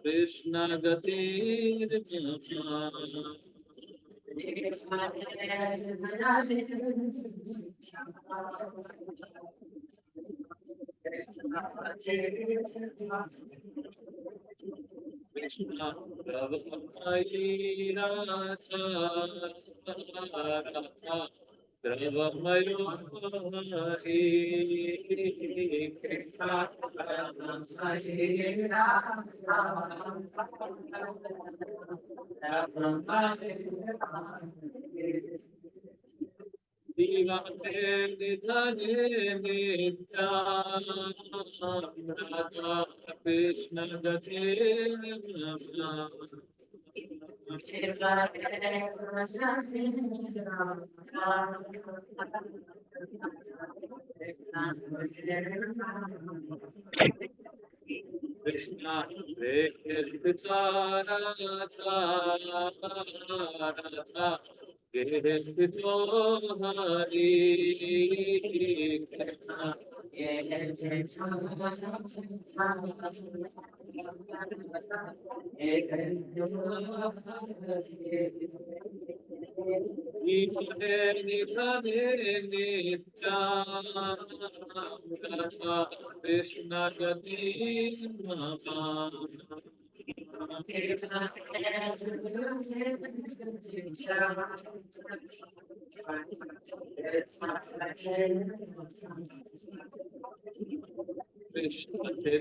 Krishna Gati Krishna Ravamai Radha Dravamayo Divane Nidhane Nitya Radha Krishna Gate Krishna Vichara Radha Gehestito Hari Nidhane Nidhane Nitya Radha Krishna Gati Mama Krishna Chitta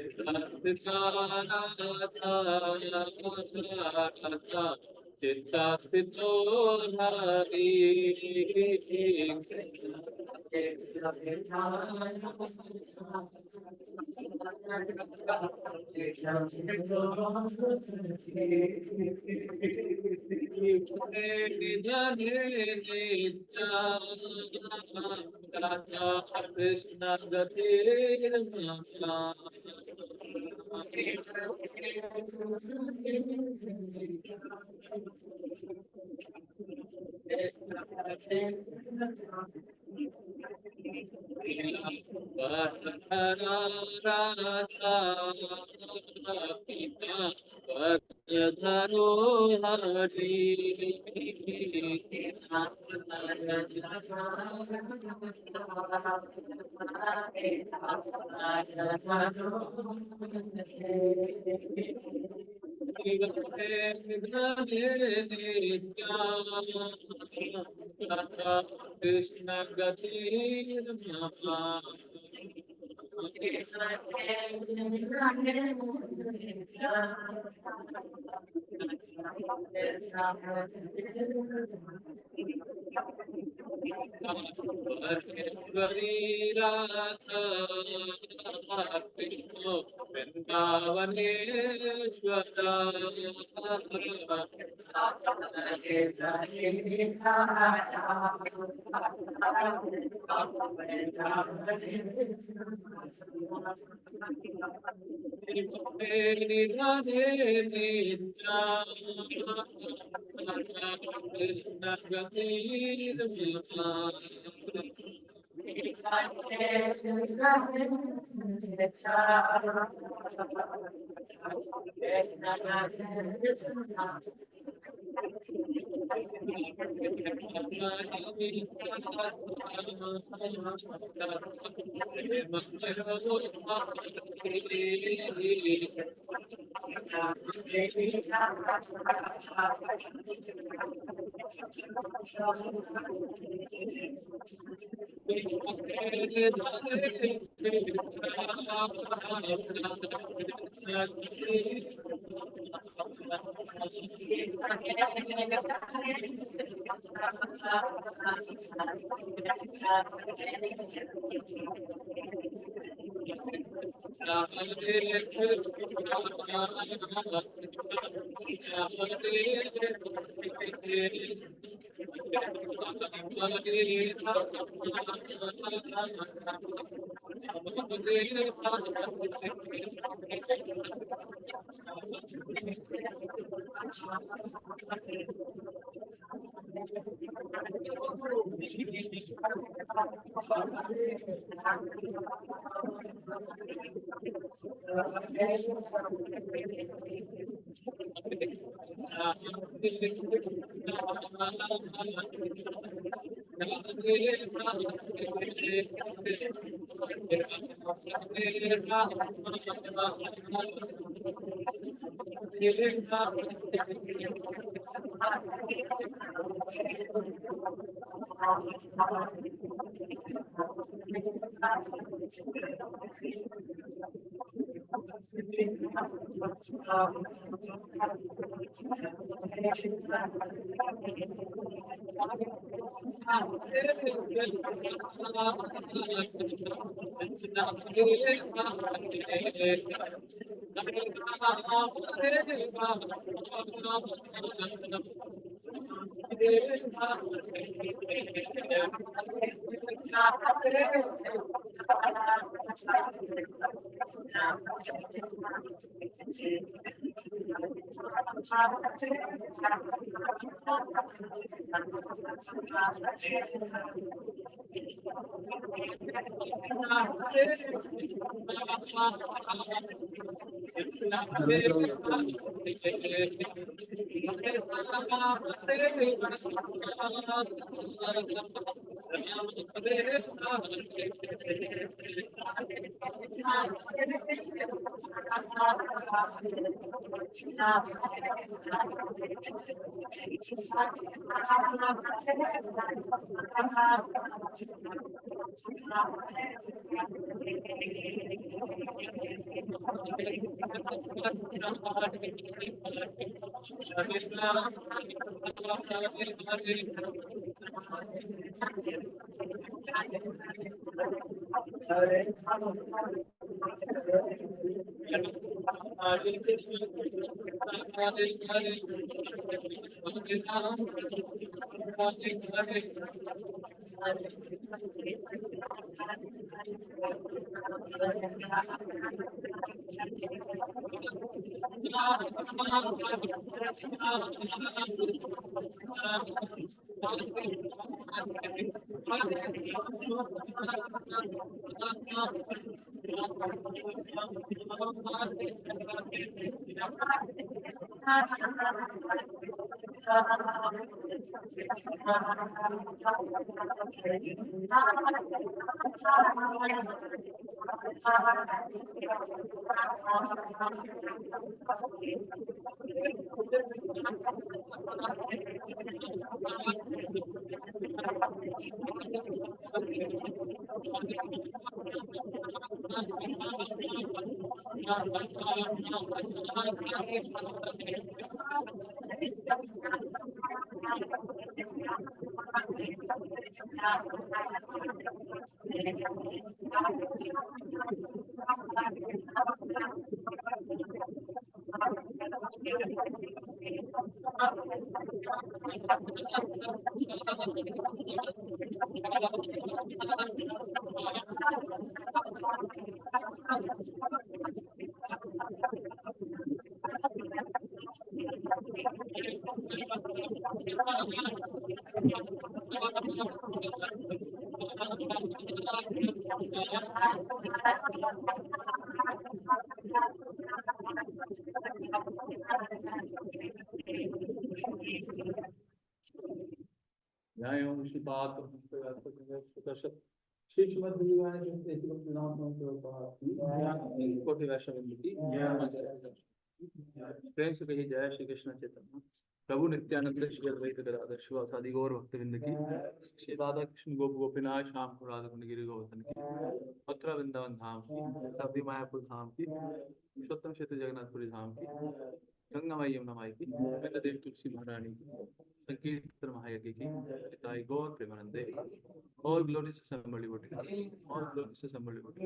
Chitta Chitta Hari Krishna Gati Dharo Hari Krishna Gati प्रेम से कही जय श्री कृष्ण चैतन्य प्रभु नित्यानंद श्री अद्वैत गदाधर शिवासादि गौर भक्तवृंद की श्री राधा कृष्ण गोप गोपीनाथ श्याम राधा कुंड गिरि गोवर्धन की मथुरा वृंदावन धाम की तभी मायापुर धाम की पुरुषोत्तम क्षेत्र जगन्नाथपुरी धाम की गंगा माई यमुना माई की, मैंने देव तुलसी महारानी की, संकीर्तन महायज्ञ की, ताई गौर प्रेमानंदे, all glories to somebody would, all glories to somebody would,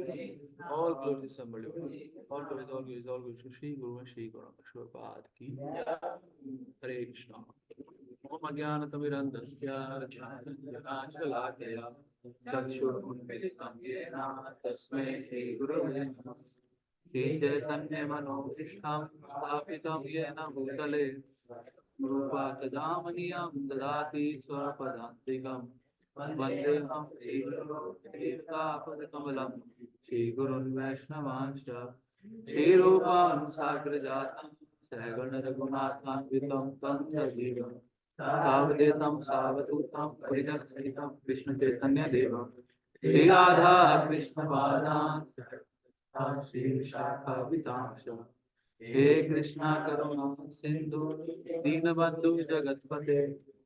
all glories to somebody would, all glories to Shri Guru and Shri Guru Prabhupada की। हरे कृष्णा। ओम अज्ञानतिमिरन्धस्य ज्ञानाञ्जनशलाकया चक्षुरुन्मिलितं येन तस्मै श्रीगुरवे नमः। श्रीचैतन्यमनोभीष्टं स्थापितं येन भूतले रूपकदामनीयं ददाति स्वपदान्तिकं वन्देऽहं श्रीगुरुदेवतापदकमलं श्रीगुरुन् वैष्णवांश्च श्रीरूपां साग्रजातं सहगण रघुनाथान्वितं तं सजीवं सावधूतं सावधूतं परिजनसहितं कृष्णचैतन्यदेवं श्रीराधा कृष्णपादान् श्री विशाखावितांश हे कृष्णा करुणा सिंधु दीनबंधु जगतपते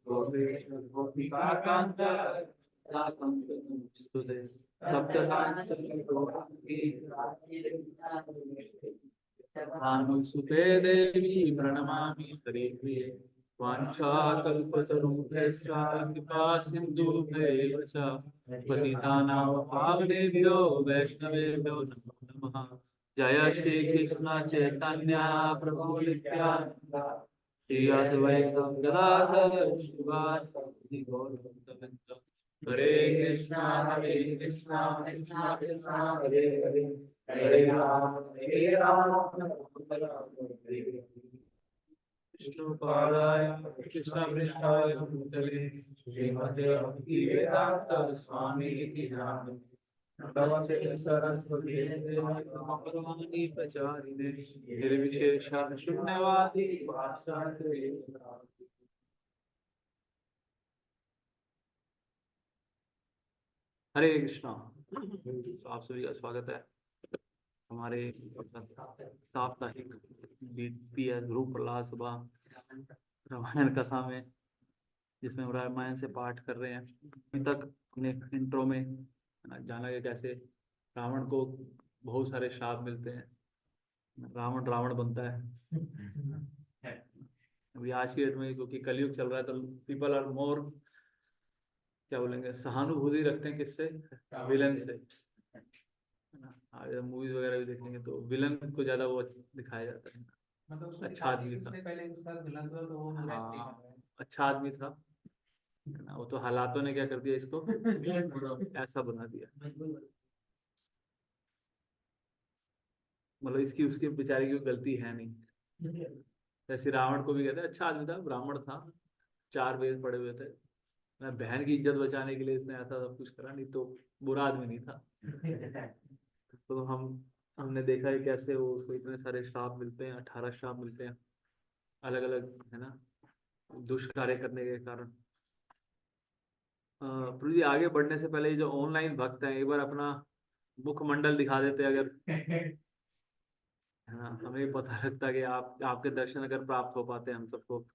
गोपेश गोपिकाकांत राधाकांत नमोस्तुते सप्तकांचन गौरांगी भानुसुते देवी प्रणमामि हरिप्रिये वाञ्छाकल्पतरुभ्यश्च कृपा सिन्धुभ्यैव च पतितानां पावनेभ्यो वैष्णवेभ्यो नमो नमः। जय श्री कृष्ण चैतन्य प्रभु नित्यानंद श्री अद्वैत गदाधर श्रीवासादि गौर भक्तवृंद। हरे कृष्णा कृष्णा कृष्णा हरे हरे हरे राम कृष्ण पादाय कृष्ण पृष्ठाय भूतले श्रीमते भक्ति वेदांत स्वामी इति नाम नमस्ते सरस्वती देवी प्रचारिणे निर्विशेष शून्यवादी भाषांतरे। हरे कृष्णा। तो आप सभी का स्वागत है हमारे साप्ताहिक बीपीएस ग्रुप प्रहलाद सभा रामायण कथा में, जिसमें हम रामायण से पाठ कर रहे हैं। अभी तक हमने इंट्रो में जाना कि कैसे रावण को बहुत सारे शाप मिलते हैं, रावण रावण बनता है। अभी आज की डेट में क्योंकि कलयुग चल रहा है तो पीपल आर मोर, क्या बोलेंगे, सहानुभूति रखते हैं किससे, विलन से। आज मूवीज वगैरह भी देखेंगे तो विलन को ज्यादा वो दिखाया जाता है। मतलब अच्छा आदमी था, पहले उसका विलन था तो वो अच्छा आदमी था ना, वो तो हालातों ने क्या कर दिया, इसको ऐसा बना दिया। मतलब इसकी उसकी बेचारे की गलती है नहीं। जैसे रावण को भी कहते हैं अच्छा आदमी था, ब्राह्मण था, 4 वेद पढ़े हुए थे, बहन की इज्जत बचाने के लिए इसने ऐसा सब कुछ करा, नहीं तो बुरा आदमी नहीं था। तो हमने देखा है कैसे वो उसको इतने सारे श्राप मिलते हैं, 18 श्राप मिलते हैं अलग अलग, है ना, दुष्कार्य करने के कारण। प्रभु जी आगे बढ़ने से पहले जो ऑनलाइन भक्त हैं एक बार अपना मुखमंडल दिखा देते अगर, है ना, हमें भी पता लगता कि आप आपके दर्शन अगर प्राप्त हो पाते हैं हम सबको।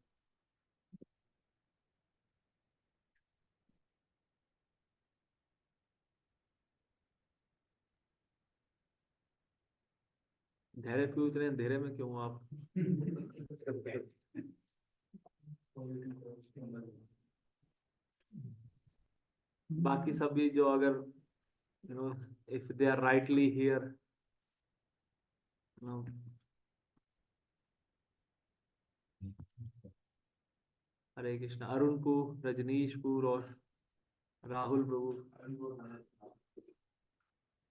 धैर्य क्यों, इतने अंधेरे में क्यों आप? बाकी सब भी जो अगर you know if they are rightly here, you know, हरे कृष्णा, अरुण को, रजनीश को और राहुल प्रभु,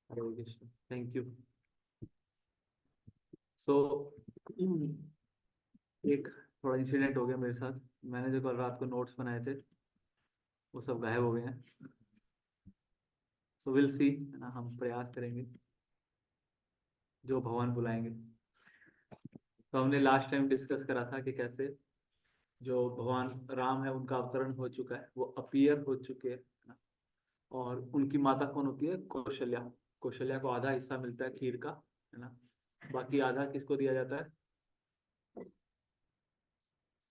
हरे कृष्णा, थैंक यू। सो एक थोड़ा इंसिडेंट हो गया मेरे साथ। मैंने जो कल रात को नोट्स बनाए थे वो सब गायब हो गए हैं। सो विल सी, है ना, हम प्रयास करेंगे जो भगवान बुलाएंगे। तो हमने लास्ट टाइम डिस्कस करा था कि कैसे जो भगवान राम है उनका अवतरण हो चुका है, वो अपीयर हो चुके हैं ना? और उनकी माता कौन होती है? कौशल्या। कौशल्या को आधा हिस्सा मिलता है खीर का, है ना, बाकी आधा किसको दिया जाता है?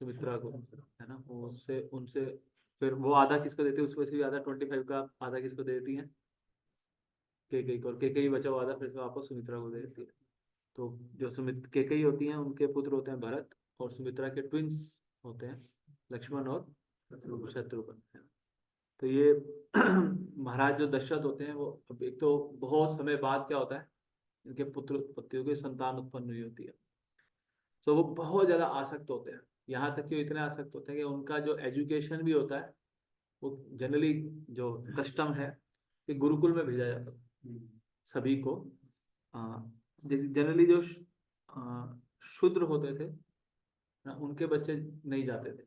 सुमित्रा को, है ना। उनसे उनसे फिर वो आधा किसको देती है? उसमें से भी आधा 25 का आधा किसको दे देती है? केकई को। और केकई बचा हुआ आधा फिर से वापस सुमित्रा को दे देती है। तो जो केकई होती हैं उनके पुत्र होते हैं भरत, और सुमित्रा के ट्विंस होते हैं, लक्ष्मण और शत्रुघ्न। तो ये महाराज जो दशरथ होते हैं वो, अब एक तो बहुत समय बाद क्या होता है, इनके पुत्र पुत्रियों की संतान उत्पन्न हुई होती है, तो वो बहुत ज्यादा आसक्त होते हैं। यहाँ तक कि वो इतने आसक्त होते हैं कि उनका जो एजुकेशन भी होता है वो जनरली जो कस्टम है कि गुरुकुल में भेजा जाता है सभी को। जनरली जो शूद्र होते थे ना, उनके बच्चे नहीं जाते थे,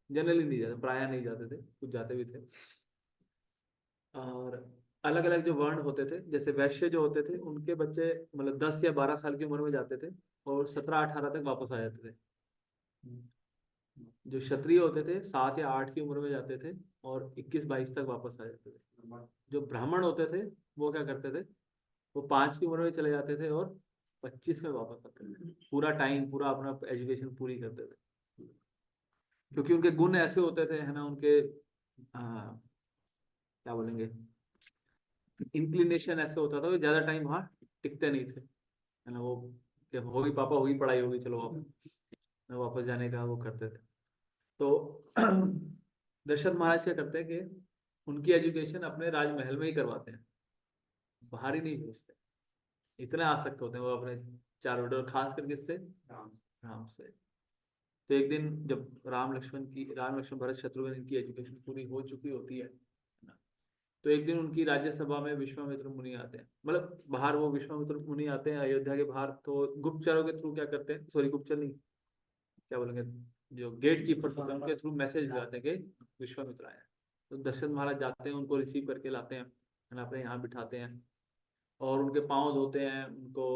जनरली नहीं जाते, प्राय नहीं जाते थे, कुछ जाते भी थे। और अलग अलग जो वर्ण होते थे, जैसे वैश्य जो होते थे, उनके बच्चे मतलब 10 या 12 साल की उम्र में जाते थे और 17-18 तक वापस आ जाते थे। जो क्षत्रिय होते थे 7 या 8 की उम्र में जाते थे और 21-22 तक वापस आ जाते थे। जो ब्राह्मण होते थे वो क्या करते थे, वो 5 की उम्र में चले जाते थे और 25 में वापस आते थे, पूरा टाइम, पूरा अपना एजुकेशन पूरी करते थे, क्योंकि उनके गुण ऐसे होते थे, है ना, उनके क्या बोलेंगे, इंक्लिनेशन ऐसे होता था कि ज्यादा टाइम वहाँ टिकते नहीं थे, है ना। वो कि होगी पापा, होगी पढ़ाई, होगी चलो वापस जाने का वो करते थे। तो दशरथ महाराज क्या करते हैं कि उनकी एजुकेशन अपने राजमहल में ही करवाते हैं, बाहर ही नहीं भेजते। इतने आसक्त होते हैं वो अपने चारों ओर, खास करके इससे राम से। तो एक दिन जब राम लक्ष्मण भरत शत्रुघ्न की एजुकेशन पूरी हो चुकी होती है ना, तो एक दिन उनकी राज्यसभा में विश्वामित्र मुनि आते हैं, मतलब बाहर वो विश्वामित्र मुनि आते हैं अयोध्या के बाहर। तो गुप्तचरों के थ्रू क्या करते हैं, सॉरी गुप्तचर नहीं, क्या बोलेंगे, जो गेट कीपर्स होते हैं उनके थ्रू मैसेज भेजते हैं कि विश्वामित्र आए हैं। तो दशरथ महाराज जाते हैं, उनको रिसीव करके लाते हैं, है ना, अपने यहाँ बिठाते हैं और उनके पाँव धोते हैं, उनको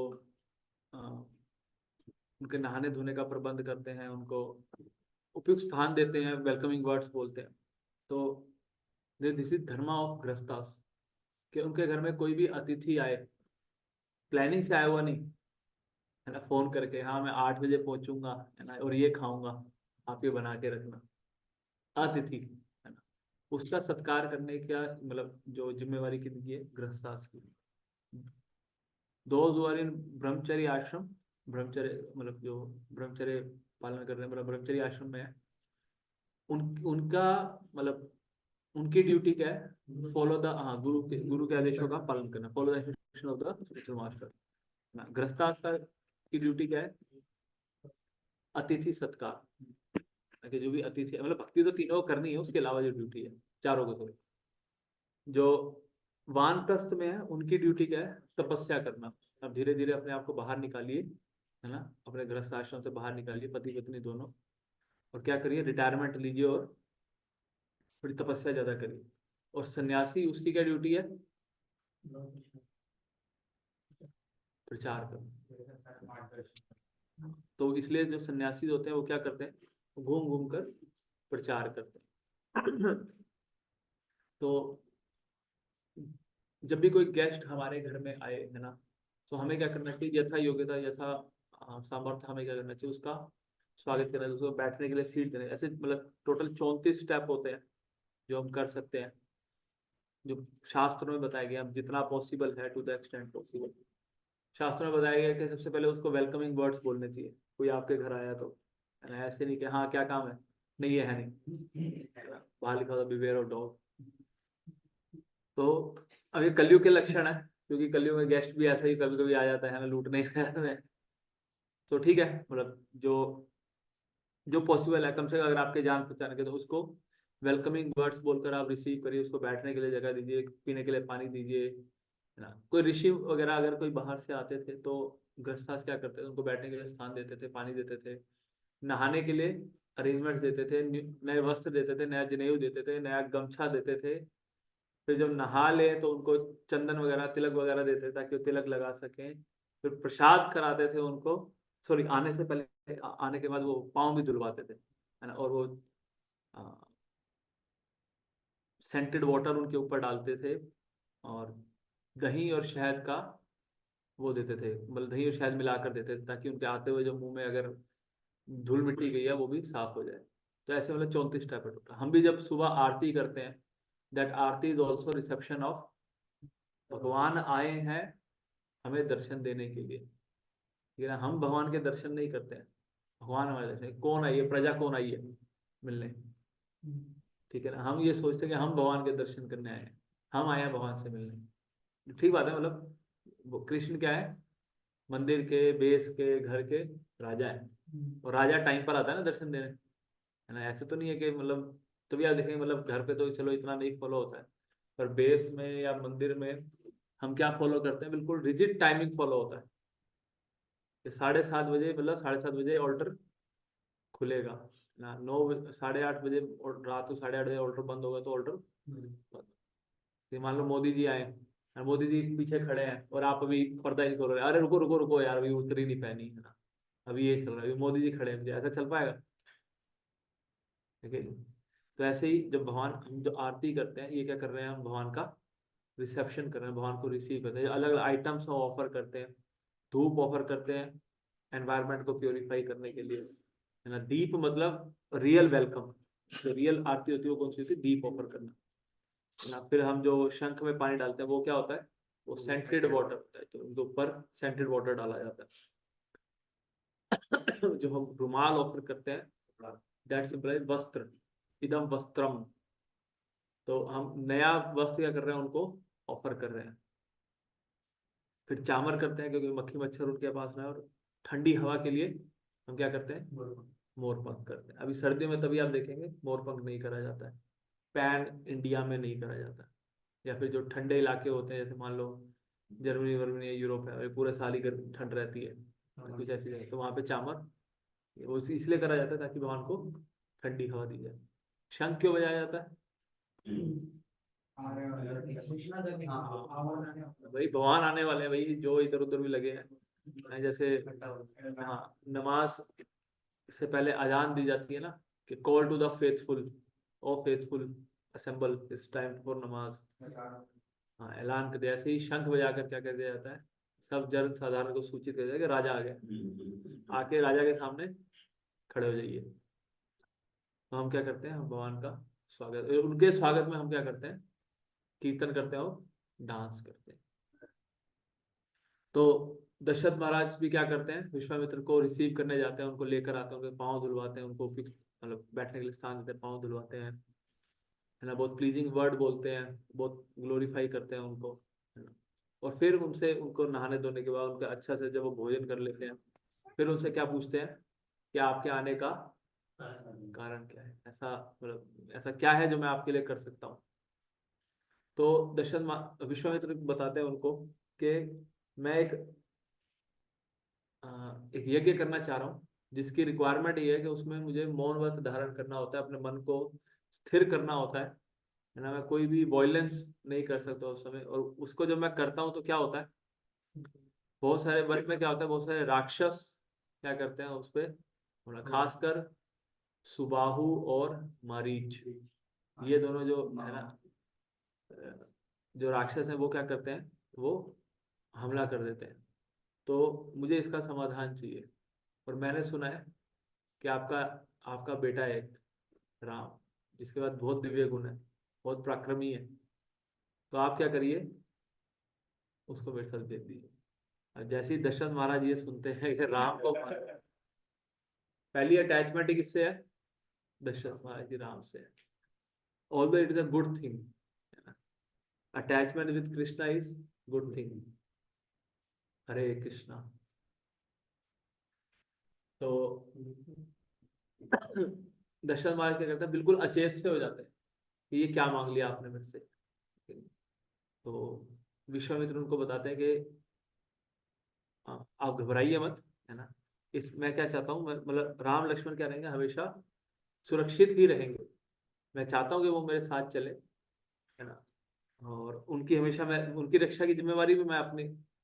उनके नहाने धोने का प्रबंध करते हैं, उनको उपयुक्त स्थान देते हैं, वेलकमिंग वर्ड्स बोलते हैं। तो दिस इज धर्मा ऑफ गृहस्थास, कि उनके घर में कोई भी अतिथि आए, प्लानिंग से आया हुआ नहीं, है ना, फोन करके हाँ मैं 8 बजे पहुंचूंगा, है ना, और ये खाऊंगा, आप ये बना के रखना, अतिथि, है ना, उसका सत्कार करने का मतलब जो जिम्मेवारी किसकी है, गृहस्थास की। दोज हु आर इन ब्रह्मचर्य आश्रम, ब्रह्मचर्य मतलब जो ब्रह्मचर्य पालन कर रहे हैं, मतलब ब्रह्मचर्य आश्रम में है, उनका मतलब उनकी ड्यूटी क्या है, फॉलो द, हाँ, गुरु के आदेशों का पालन करना, follow the instruction of the spiritual master ना। गृहस्थ की ड्यूटी क्या है, अतिथि सत्कार, कि जो भी अतिथि मतलब भक्ति तो तीनों को करनी है, उसके अलावा जो ड्यूटी है चारों को, सॉरी, जो वानप्रस्थ में है उनकी ड्यूटी क्या है, तपस्या करना। अब धीरे धीरे अपने आप को बाहर निकालिए, है ना, अपने गृहस्थ आश्रम से बाहर निकालिए, पति पत्नी दोनों, और क्या करिए, रिटायरमेंट लीजिए और थोड़ी तपस्या ज्यादा करिए। और सन्यासी, उसकी क्या ड्यूटी है, प्रचार करना। तो इसलिए जो सन्यासी होते हैं वो क्या करते हैं, घूम घूम कर प्रचार करते हैं। तो जब भी कोई गेस्ट हमारे घर में आए, है ना, तो हमें क्या करना चाहिए, यथा योग्यता, यथा सामर्थ्य, हमें क्या करना चाहिए, उसका स्वागत करना चाहिए, उसको बैठने के लिए सीट देना, ऐसे मतलब टोटल 34 स्टेप होते हैं जो हम कर सकते हैं, जो शास्त्रों में बताया गया, जितना पॉसिबल है, टू द एक्सटेंट पॉसिबल। शास्त्रों में बताया गया कि सबसे पहले उसको वेलकमिंग वर्ड्स बोलने चाहिए, कोई आपके घर आया तो, है ना, ऐसे नहीं कि हाँ क्या काम है, नहीं ये है नहीं, बाहर लिखा था बिवेयर ऑफ डॉग। तो अब ये कलयुग के लक्षण है, क्योंकि कलयुग में गेस्ट भी ऐसा ही कभी कभी आ जाता है ना, लूटने में। तो ठीक है, मतलब जो जो पॉसिबल है, कम से कम अगर आपके जान पहचान के, तो उसको वेलकमिंग वर्ड्स बोलकर आप रिसीव करिए, उसको बैठने के लिए जगह दीजिए, पीने के लिए पानी दीजिए, है ना। कोई ऋषि वगैरह अगर कोई बाहर से आते थे तो गृहस्थास क्या करते थे, उनको बैठने के लिए स्थान देते थे, पानी देते थे, नहाने के लिए अरेंजमेंट देते थे, नए वस्त्र देते थे, नया जनेऊ देते थे, नया गमछा देते थे। फिर जब नहा ले तो उनको चंदन वगैरह, तिलक वगैरह देते थे ताकि वो तिलक लगा सकें। फिर प्रसाद कराते थे उनको, सॉरी, आने से पहले, आने के बाद वो पाँव भी धुलवाते थे, है ना, और वो सेंटेड वाटर उनके ऊपर डालते थे, और दही और शहद का वो देते थे, मतलब दही और शहद मिलाकर देते थे, ताकि उनके आते हुए जो मुंह में अगर धूल मिट्टी गई है वो भी साफ हो जाए। तो ऐसे मतलब 34 टाइप का। हम भी जब सुबह आरती करते हैं, that Aarti is also reception of, भगवान आए हैं हमें दर्शन देने के लिए, लेकिन हम भगवान के दर्शन नहीं करते हैं, भगवान हमारे दर्शन, कौन आई है, प्रजा कौन आई है मिलने, ठीक है ना। हम ये सोचते हैं कि हम भगवान के दर्शन करने आए हैं, हम आए हैं भगवान से मिलने, ठीक बात है। मतलब वो कृष्ण क्या है, मंदिर के, बेस के, घर के राजा है। और राजा टाइम पर आता है ना दर्शन देने, है ना। ऐसे तो नहीं है कि मतलब, तभी आप देखेंगे मतलब घर पे तो चलो इतना नहीं फॉलो होता है, पर बेस में या मंदिर में हम क्या फॉलो करते हैं, बिल्कुल रिजिड टाइमिंग फॉलो होता है कि 7:30 बजे, मतलब 7:30 बजे ऑल्टर खुलेगा ना, 9, 8:30 बजे, और रात को 8:30 बजे ऑल्टर बंद होगा तो ऑल्टर बंद। फिर मान लो मोदी जी आए और मोदी जी पीछे खड़े हैं और आप अभी पर्दा ही नहीं खोल रहे, अरे रुको रुको रुको यार, अभी उत्तरी नहीं पहनी है ना, अभी ये चल रहा है, अभी मोदी जी खड़े हैं, मुझे ऐसा चल पाएगा, ठीक है। तो ऐसे ही जब भगवान, हम जो आरती करते हैं, ये क्या कर रहे हैं, हम भगवान का रिसेप्शन कर रहे हैं, भगवान को रिसीव करते हैं, अलग अलग आइटम्स हम ऑफर करते हैं। धूप ऑफर करते हैं एनवायरनमेंट को प्योरीफाई करने के लिए, है ना। दीप मतलब रियल वेलकम, जो रियल आरती होती है वो कौन सी होती है, दीप ऑफर करना, है ना। फिर हम जो शंख में पानी डालते हैं वो क्या होता है, वो सेंटेड वाटर होता है, तो उनके ऊपर सेंटेड वाटर डाला जाता है। जो हम रुमाल ऑफर करते हैं, दैट सिंपलाइज वस्त्र, इदम वस्त्रम, तो हम नया वस्त्र क्या कर रहे हैं, उनको ऑफर कर रहे हैं। फिर चामर करते हैं क्योंकि मक्खी मच्छर उनके पास में है, और ठंडी हवा के लिए हम क्या करते हैं, मोर पंख करते हैं। अभी सर्दियों में तभी आप देखेंगे मोर पंख नहीं करा जाता है, पैन इंडिया में नहीं करा जाता। या फिर जो ठंडे इलाके होते हैं, जैसे मान लो जर्मनी वर्मनी, यूरोप है, पूरे साल ही ठंड रहती है, कुछ ऐसी जगह, तो वहां पे चामर वो इसलिए करा जाता है ताकि भगवान को ठंडी हवा दी जाए। शंख क्यों बजाया जाता है, भाई भगवान आने वाले हैं भाई, जो इधर उधर भी लगे हैं, जैसे हाँ, नमाज से पहले अजान दी जाती है ना, कि call to the faithful, O faithful assemble, is time for namaz. हाँ, ऐलान कर दिया। ऐसे ही शंख बजाकर क्या कर दिया जाता है, सब जन साधारण को सूचित कर दिया कि राजा आ गया, आके राजा के सामने खड़े हो जाइए। तो हम क्या करते हैं, हम भगवान का स्वागत, उनके स्वागत में हम क्या करते हैं, कीर्तन करते हैं और डांस करते हैं। तो दशरथ महाराज भी क्या करते हैं, विश्वामित्र को रिसीव करने जाते हैं, उनको लेकर आते हैं, उनके पाँव धुलवाते हैं, उनको फिक्स मतलब बैठने के लिए स्थान देते हैं, पाँव धुलवाते हैं, है ना। बहुत प्लीजिंग वर्ड बोलते हैं, बहुत ग्लोरीफाई करते हैं उनको, है ना। और फिर उनसे, उनको नहाने धोने के बाद उनका अच्छा से जब वो भोजन कर लेते हैं, फिर उनसे क्या पूछते हैं कि आपके आने का कारण क्या है, ऐसा मतलब ऐसा क्या है जो मैं आपके लिए कर सकता हूँ। तो विश्वामित्र बताते हैं उनको कि मैं एक यज्ञ करना चाह रहा हूँ, जिसकी रिक्वायरमेंट ये है कि उसमें मुझे मौन व्रत धारण करना होता है, अपने मन को स्थिर करना होता है ना। मैं कोई भी वॉयलेंस नहीं कर सकता उस समय, और उसको जब मैं करता हूँ तो क्या होता है, बहुत सारे वर्ग में क्या होता है, बहुत सारे राक्षस क्या करते हैं उस पे, खासकर सुबाहु और मारीच, ये दोनों जो है ना, जो राक्षस हैं वो क्या करते हैं, वो हमला कर देते हैं। तो मुझे इसका समाधान चाहिए, और मैंने सुना है कि आपका आपका बेटा है एक, राम, जिसके बाद बहुत दिव्य गुण है, बहुत पराक्रमी है, तो आप क्या करिए, उसको मेरे साथ भेज दीजिए। और जैसे ही दशरथ महाराज ये सुनते हैं कि राम को पहली अटैचमेंट ही किससे है, दशरथ महाराज जी राम से है। Although it is a good thing, attachment with Krishna is good thing. Hare Krishna. तो दशरथ महाराज क्या करते हैं, बिल्कुल अचेत से हो जाते हैं कि ये क्या मांग लिया आपने मेरे से। तो विश्वामित्र उनको बताते हैं कि आप घबराइए मत, है ना। इस मैं क्या चाहता हूँ, मतलब राम लक्ष्मण क्या रहेंगे, हमेशा सुरक्षित ही रहेंगे। मैं चाहता हूँ कि वो मेरे साथ चले, है ना। और उनकी हमेशा, मैं उनकी रक्षा की जिम्मेवारी भी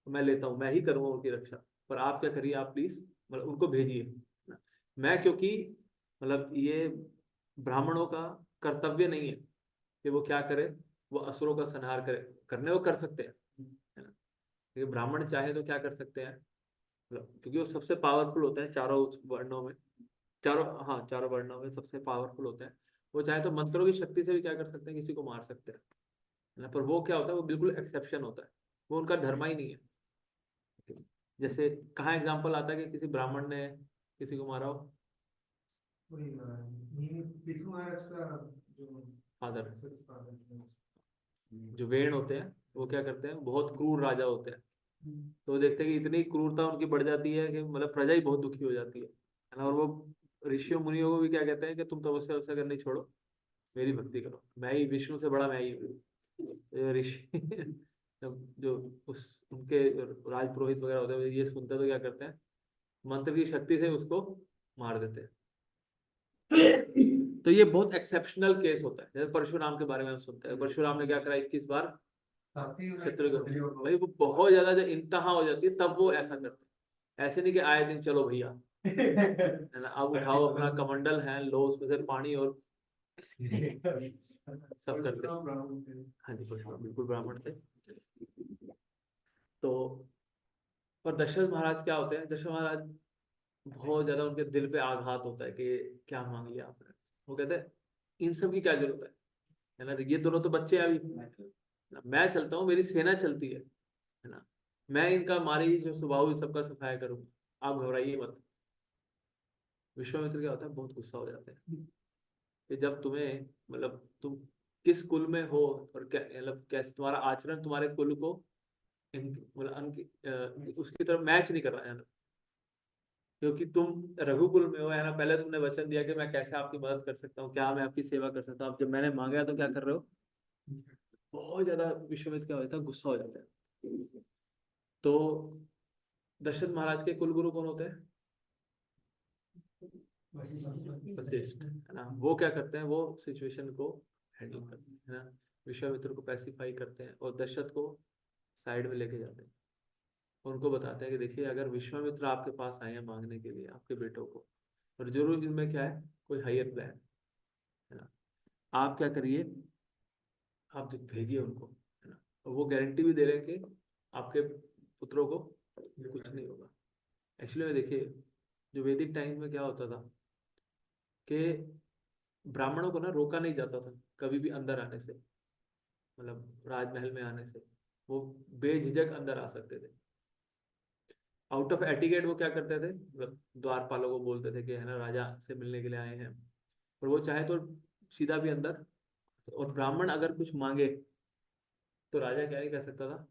मैं लेता हूँ, मैं ही करूँगा उनकी रक्षा। पर आप क्या करिए, आप प्लीज मतलब उनको भेजिए, है ना। मैं क्योंकि मतलब ये ब्राह्मणों का कर्तव्य नहीं है कि वो क्या करे, वो असुरों का संहार करे, करने वो कर सकते हैं, है ना। क्योंकि ब्राह्मण चाहे तो क्या कर सकते हैं, मतलब क्योंकि वो सबसे पावरफुल होते हैं चारों वर्णों में, चारों, हाँ चारों वर्णों में सबसे पावरफुल होते हैं। वो चाहे तो मंत्रों की शक्ति से भी क्या कर सकते हैं, किसी को मार सकते हैं, है ना। पर वो क्या होता है, वो बिल्कुल एक्सेप्शन होता है, वो उनका धर्म ही नहीं है। जैसे कहाँ एग्जाम्पल आता है कि किसी ब्राह्मण ने किसी को मारा हो? फादर। जो वेण होते हैं वो क्या करते हैं, बहुत क्रूर राजा होते हैं, तो वो देखते हैं कि इतनी क्रूरता उनकी बढ़ जाती है कि मतलब प्रजा ही बहुत दुखी हो जाती है ना। और वो ऋषियों मुनियों को भी क्या कहते हैं कि तुम तपस्या वस्या करनी छोड़ो, मेरी भक्ति करो, मैं ही विष्णु से बड़ा, मैं ही हूँ। तो ऋषि जो उस उनके राज पुरोहित वगैरह होते हैं ये सुनते हैं तो क्या करते हैं, मंत्र की शक्ति से उसको मार देते हैं। तो ये बहुत एक्सेप्शनल केस होता है। जैसे परशुराम के बारे में हम सुनते हैं, परशुराम ने क्या करा, 21 बार शत्रु को, भाई वो बहुत ज्यादा जब इंतहा हो जाती है तब वो ऐसा करते हैं। ऐसे नहीं कि आए दिन चलो भैया है ना, अब उठाओ अपना कमंडल है, लो उसमें से पानी और सब करते। हाँ जी, परशुराम बिल्कुल ब्राह्मण थे। तो पर दशरथ महाराज क्या होते हैं, दशरथ महाराज बहुत ज्यादा उनके दिल पे आघात होता है कि क्या मांग लिया आपने। वो कहते हैं इन सब की क्या जरूरत है ना, ये दोनों तो बच्चे हैं अभी, मैं चलता हूँ, मेरी सेना चलती है ना, मैं इनका मारी जो स्वभाव सबका सफाया करूंगा, आप घबराइए मत। विश्वामित्र क्या होता है, बहुत गुस्सा हो जाते हैं कि जब तुम्हें मतलब तुम किस कुल में हो और क्या मतलब कैसे तुम्हारा आचरण तुम्हारे कुल को मतलब उसकी तरफ मैच नहीं कर रहा है ना, क्योंकि तुम रघुकुल में हो है ना, पहले तुमने वचन दिया कि मैं कैसे आपकी मदद कर सकता हूँ, क्या मैं आपकी सेवा कर सकता हूँ, अब जब मैंने मांगा तो क्या कर रहे हो। बहुत ज्यादा विश्वामित्र क्या होता है, गुस्सा हो जाता है। तो दशरथ महाराज के कुलगुरु कौन होते हैं, वशिष्ठ है ना। वो क्या करते हैं, वो सिचुएशन को हैंडल करते हैं है ना, विश्वामित्र को पैसिफाई करते हैं और दशरथ को साइड में लेके जाते हैं। उनको बताते हैं कि देखिए अगर विश्वामित्र आपके पास आए हैं मांगने के लिए आपके बेटों को, और जरूर इनमें क्या है, कोई हायर प्लान है ना, आप क्या करिए, आप भेजिए उनको है ना, और वो गारंटी भी दे रहे हैं कि आपके पुत्रों को कुछ नहीं होगा। एक्चुअली में देखिए जो वैदिक टाइम में क्या होता था कि ब्राह्मणों को ना रोका नहीं जाता था कभी भी अंदर आने से, मतलब राजमहल में आने से, वो बेझिझक अंदर आ सकते थे। आउट ऑफ एटिकेट वो क्या करते थे, मतलब द्वारपालों को बोलते थे कि है ना राजा से मिलने के लिए आए हैं, और वो चाहे तो सीधा भी अंदर। और ब्राह्मण अगर कुछ मांगे तो राजा क्या नहीं कर सकता था,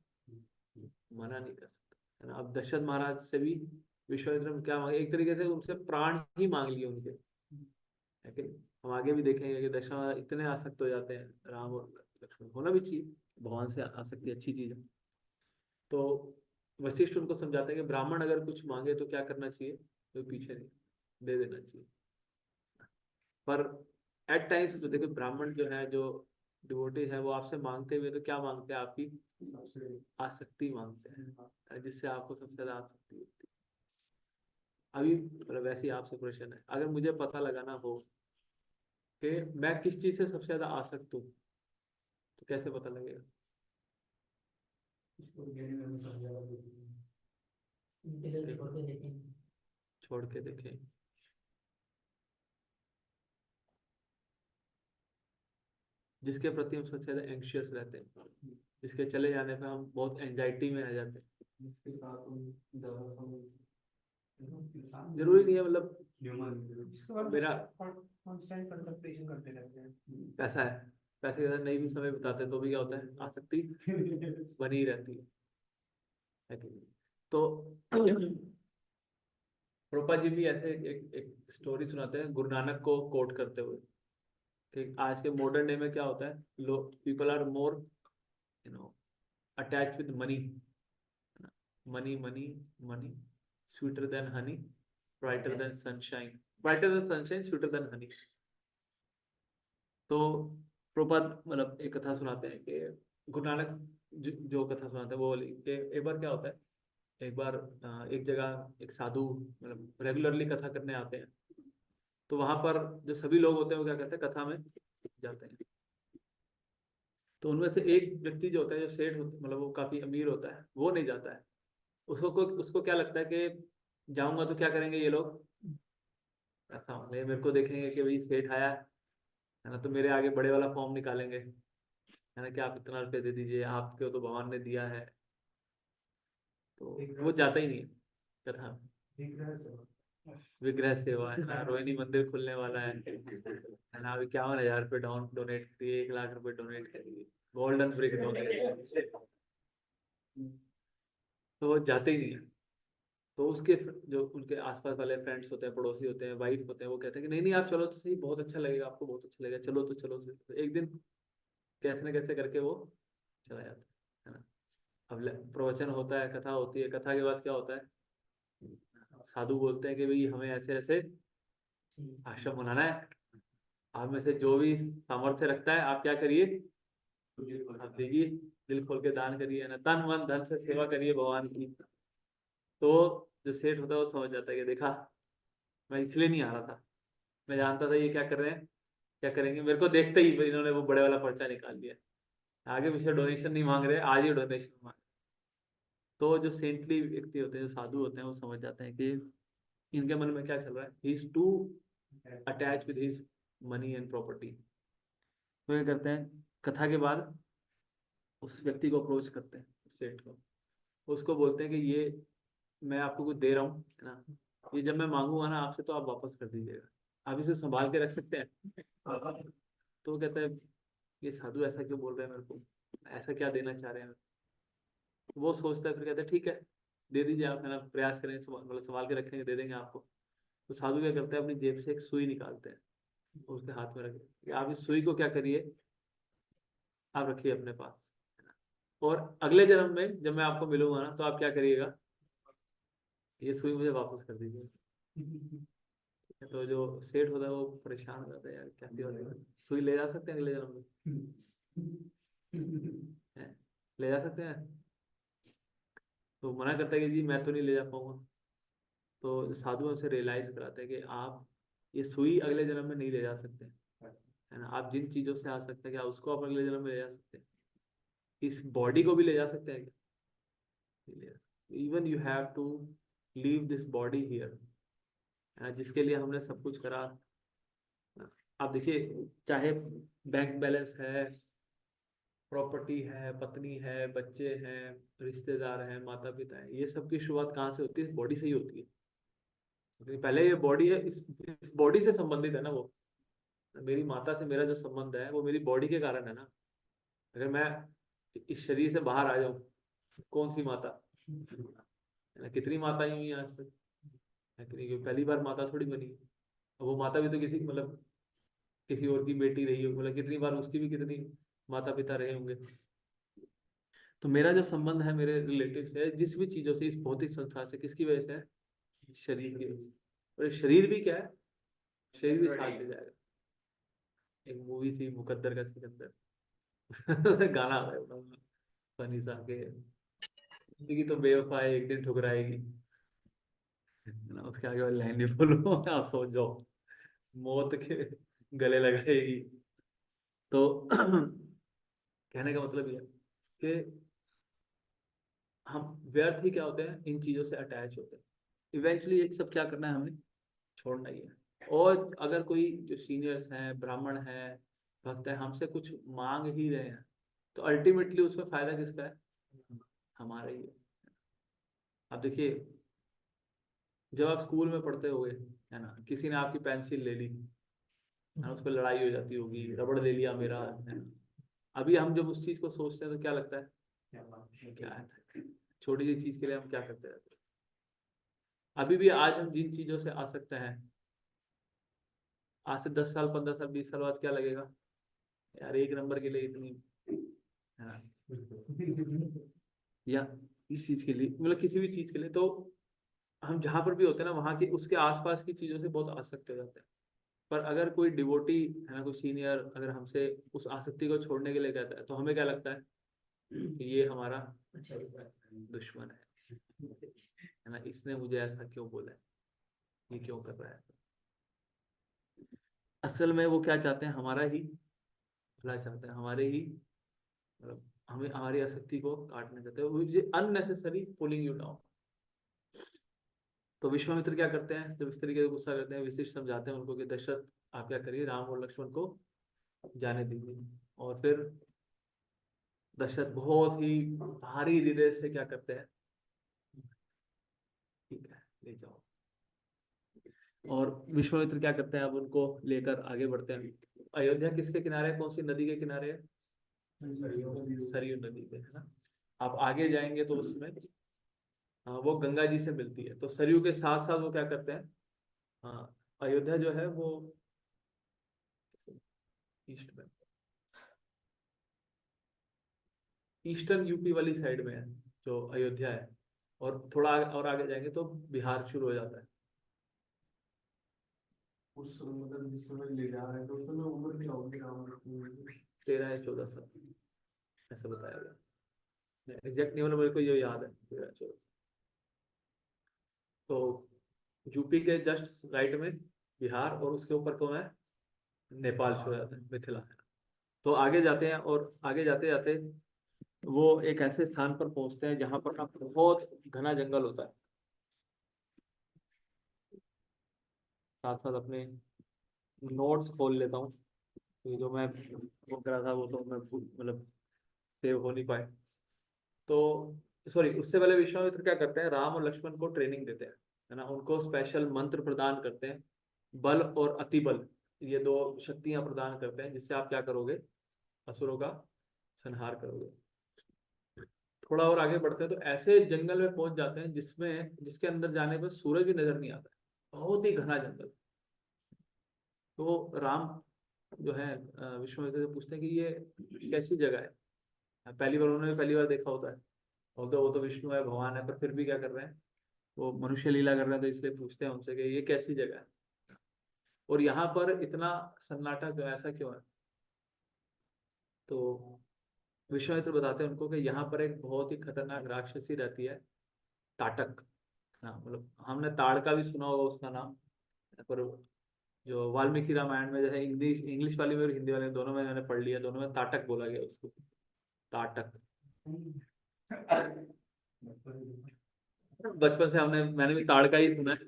मना नहीं कर सकता है ना। अब दशरथ महाराज से भी विश्वामित्र ने क्या मांगे, एक तरीके से उनसे प्राण ही मांग लिए उनके, लेकिन हम आगे भी देखेंगे कि दशरथ इतने आसक्त हो जाते हैं, राम और लक्ष्मण, होना भी चाहिए, भगवान से आसक्ति अच्छी चीज है। तो वशिष्ठ उनको समझाते हैं कि ब्राह्मण अगर कुछ मांगे तो क्या करना चाहिए, तो पीछे नहीं, दे देना चाहिए। पर एट टाइम्स जो देखो ब्राह्मण जो है, जो डिवोटी है, वो आपसे मांगते हुए तो क्या मांगते हैं, आपकी आसक्ति मांगते हैं, जिससे आपको सबसे ज्यादा आसक्ति होती है। अभी मतलब वैसे ही आपसे क्वेश्चन है, अगर मुझे पता लगाना हो कि मैं किस चीज से सबसे ज्यादा आसक्त हूँ, तो कैसे पता लगेगा? छोड़ के देखें। जिसके प्रति हम सबसे ज्यादा एंग्शियस रहते हैं, जिसके चले जाने पे हम बहुत एंजाइटी में आ जाते हैं, जिसके साथ हम ज्यादा समय, जरूरी नहीं है मतलब मेरा कांस्टेंट कंटेम्पलेशन करते रहते हैं, पैसा है, पैसे के साथ नहीं भी समय बिताते तो भी क्या होता है, आसक्ति बनी रहती है कि नहीं? तो प्रभुपाद जी भी ऐसे एक स्टोरी सुनाते हैं गुरु नानक को कोट करते हुए कि आज के मॉडर्न डे में क्या होता है, लोग people are more you know attach with money, money money money, sweeter than honey, brighter than sunshine, brighter than sunshine, sweeter than honey. तो प्रभुपाद मतलब एक कथा सुनाते हैं कि गुरु नानक जो कथा सुनाते हैं वो बोली कि एक बार क्या होता है, एक बार एक जगह एक साधु मतलब रेगुलरली कथा करने आते हैं, तो वहां पर जो सभी लोग होते हैं वो क्या करते हैं, कथा में जाते हैं। तो उनमें से एक व्यक्ति जो होता है, जो सेठ मतलब वो काफी अमीर होता है, वो नहीं जाता है। उसको क्या लगता है कि जाऊंगा तो क्या करेंगे ये लोग, ऐसा होंगे मेरे को देखेंगे कि भाई सेठ आया है ना, तो मेरे आगे बड़े वाला फॉर्म निकालेंगे है ना, कि आप इतना रुपये दे दीजिए, आपको तो भगवान ने दिया है, तो वो जाता ही नहीं है कथा में। विग्रह सेवा है ना, रोहिणी मंदिर खुलने वाला है ना, अभी 51,000 रुपये डोनेट करिए, 1 लाख रुपए डोनेट करिए, गोल्डन ब्रिक डोनेट। तो वो जाते ही नहीं है। तो उसके जो उनके आसपास वाले फ्रेंड्स होते हैं, पड़ोसी होते हैं, वाइफ होते हैं, वो कहते हैं कि नहीं नहीं आप चलो तो सही, बहुत अच्छा लगेगा आपको, बहुत अच्छा लगेगा, चलो तो चलो सही। तो एक दिन कैसे न कैसे करके वो चला जाता है ना। अब प्रवचन होता है, कथा होती है, कथा के बाद क्या होता है, साधु बोलते हैं कि भाई हमें ऐसे ऐसे आश्रम बनाना है, आप में से जो भी सामर्थ्य रखता है आप क्या करिए, आप दीजिए, दिल खोल के दान करिए ना, तन मन धन से सेवा करिए भगवान की। तो जो सेठ होता है वो समझ जाता है कि देखा, मैं इसलिए नहीं आ रहा था, मैं जानता था ये क्या कर रहे हैं, क्या करेंगे, मेरे को देखते ही इन्होंने वो बड़े वाला पर्चा निकाल लिया, आगे पीछे डोनेशन नहीं मांग रहे, आज ही डोनेशन मांग। तो जो सेंटली व्यक्ति होते हैं, जो साधु होते हैं, वो समझ जाते हैं कि इनके मन में क्या चल रहा है, he is too attach with his money and property. तो ये करते हैं, कथा के बाद उस व्यक्ति को अप्रोच करते हैं, उस सेठ को, उसको बोलते हैं कि ये मैं आपको कुछ दे रहा हूँ है ना, ये जब मैं मांगूंगा ना आपसे तो आप वापस कर दीजिएगा, आप इसे संभाल के रख सकते हैं। तो वो कहता है ये साधु ऐसा क्यों बोल रहे हैं मेरे को, ऐसा क्या देना चाह रहे हैं। वो सोचता है, फिर कहता है ठीक है दे दीजिए आप, है ना, प्रयास करें, मतलब संभाल के रखेंगे, दे देंगे आपको। तो साधु क्या करते हैं, अपनी जेब से एक सुई निकालते हैं और उसके हाथ में रखते हैं, आप इस सुई को क्या करिए, आप रखिए अपने पास, और अगले जन्म में जब मैं आपको मिलूंगा ना तो आप क्या करिएगा, ये सुई मुझे वापस कर दीजिए। तो जो सेठ होता है वो परेशान हो जाता है, यार क्या दिया, सुई ले जा सकते हैं अगले जन्म में, हैं? ले जा सकते हैं। तो मना करता है कि जी मैं तो नहीं ले जा पाऊंगा। तो साधु उसे रियलाइज कराते हैं कि आप ये सुई अगले जन्म में नहीं ले जा सकते, है ना, आप जिन चीजों से आ सकते हैं क्या उसको आप अगले जन्म में ले जा सकते हैं, इस बॉडी को भी ले जा सकते हैं क्या, even you have to leave this body here, जिसके लिए हमने सब कुछ करा। आप देखिए, चाहे बैंक बैलेंस है, प्रॉपर्टी है, पत्नी है, बच्चे हैं, रिश्तेदार हैं, माता पिता हैं, ये सब की शुरुआत कहाँ से होती है, बॉडी से ही होती है। क्योंकि पहले ये बॉडी है, इस बॉडी से संबंधित है ना वो, मेरी माता से मेरा जो संबंध है वो मेरी बॉडी के कारण है ना। अगर मैं इस शरीर से बाहर आ जाऊं, कौन सी माता, है ना, कितनी माता ही हुई आज तक, है कि नहीं, क्योंकि पहली बार माता थोड़ी बनी है। और वो माता भी तो किसी मतलब किसी और की बेटी रही हो, मतलब कितनी बार उसकी भी कितनी माता पिता रहे होंगे। तो मेरा जो संबंध है मेरे रिलेटिव से, जिस भी चीजों से, इस भौतिक संसार से, किसकी वजह से है, शरीर की वजह से। और ये शरीर भी क्या है, शरीर भी साथ ले जाएगा। एक मूवी थी मुकद्दर का सिकंदर, गाना आता है फनी सा के, जिंदगी तो बेवफा है एक दिन ठुकराएगी, है ना, उसके आगे वाली लाइन नहीं बोलो, आप सोच जाओ, मौत के गले लगाएगी। तो कहने का मतलब ये है कि हम व्यर्थ ही क्या होते हैं, इन चीजों से अटैच होते हैं। इवेंचुअली ये सब क्या करना है, हमें छोड़ना ही है। और अगर कोई जो सीनियर्स हैं, ब्राह्मण हैं, भक्त है, हमसे कुछ मांग ही रहे हैं, तो अल्टीमेटली उसमें फायदा किसका है, हमारा ही है। अब देखिए, जब आप स्कूल में पढ़ते होगे, है ना, किसी ने आपकी पेंसिल ले ली, है ना, उस पर लड़ाई हो जाती होगी, रबड़ ले लिया मेरा, है ना। अभी हम जब उस चीज को सोचते हैं तो क्या लगता है, क्या है, छोटी सी चीज के लिए हम क्या करते रहते हैं। अभी भी आज हम जिन चीजों से आ सकते हैं, आज से 10 साल, 15 साल, 20 साल बाद क्या लगेगा, यार एक नंबर के लिए इतनी, है ना, या इस चीज के लिए, मतलब किसी भी चीज के लिए। तो हम जहां पर भी होते हैं ना, वहां के उसके आसपास की चीजों से बहुत आसक्त हो जाते हैं। पर अगर कोई डिवोटी, है ना, कोई सीनियर अगर हमसे उस आसक्ति को छोड़ने के लिए कहता है, तो हमें क्या लगता है कि ये हमारा दुश्मन है ना, इसने मुझे ऐसा क्यों बोला है, ये क्यों कर रहा है। असल में वो क्या चाहते हैं, हमारा ही भला चाहते हैं, हमारे ही मतलब हमें हमारी आसक्ति को काटना चाहते हैं, अननेसेसरी पुलिंग यू डाउन। तो विश्वामित्र क्या करते हैं, जब इस तरीके से गुस्सा करते हैं, वशिष्ठ समझाते हैं उनको कि दशरथ आप क्या करिए, राम और लक्ष्मण को जाने दीजिए। और फिर दशरथ बहुत ही भारी हृदय से क्या करते हैं, ठीक है ले जाओ, और विश्वामित्र क्या करते हैं, अब उनको लेकर आगे बढ़ते हैं। अयोध्या किसके किनारे है, कौन सी नदी के किनारे है? सरयू नदी पे, है ना। आप आगे जाएंगे तो उसमें वो गंगा जी से मिलती है। तो सरयू के साथ साथ वो क्या करते हैं, अयोध्या जो है वो ईस्ट में, ईस्टर्न यूपी वाली साइड में है जो अयोध्या है। और थोड़ा और आगे जाएंगे तो बिहार शुरू हो जाता है। उस मतलब जिस समय ले जा रहे थे उस समय उम्र क्या होगी राम लक्ष्मण की? 13 या 14 साल ऐसा बताया गया, एग्जैक्ट नहीं, मतलब मेरे को ये याद है 13 14। तो यूपी के जस्ट राइट में बिहार, और उसके ऊपर कौन है, नेपाल शुरू हो जाता है, मिथिला है। तो आगे जाते हैं, और आगे जाते जाते वो एक ऐसे स्थान पर पहुंचते हैं जहां पर ना बहुत घना जंगल होता है। साथ साथ अपने नोट्स खोल लेता हूँ, ये जो मैं वो करा था वो तो मैं मतलब सेव हो नहीं पाए। तो सॉरी, उससे पहले विश्वामित्र क्या करते हैं, राम और लक्ष्मण को ट्रेनिंग देते हैं, है ना। उनको स्पेशल मंत्र प्रदान करते हैं, बल और अति बल, ये दो शक्तियां प्रदान करते हैं, जिससे आप क्या करोगे, असुरों का संहार करोगे। थोड़ा और आगे बढ़ते हैं तो ऐसे जंगल में पहुंच जाते हैं जिसके अंदर जाने पर सूरज ही नजर नहीं आता है, बहुत ही घना जंगल। तो राम जो है विश्वामित्र से पूछते हैं कि ये कैसी जगह है। पहली बार उन्होंने पहली बार देखा होता है, और तो वो तो विष्णु है, भगवान है, पर फिर भी क्या कर रहे हैं, वो मनुष्य लीला कर रहे हैं, तो इसलिए पूछते हैं उनसे कि ये कैसी जगह है, और यहाँ पर इतना सन्नाटा क्यों, ऐसा क्यों है। तो विश्वामित्र बताते हैं उनको कि यहाँ पर एक बहुत ही खतरनाक राक्षसी रहती है, ताटक। हाँ, मतलब हमने ताड़का भी सुना होगा उसका नाम, पर जो वाल्मीकि रामायण में, जैसे इंग्लिश इंग्लिश वाली में और हिंदी वाली में, दोनों में मैंने पढ़ लिया, दोनों में ताटक बोला गया उसको, ताटक। बचपन से मैंने भी ताड़का ही सुना है।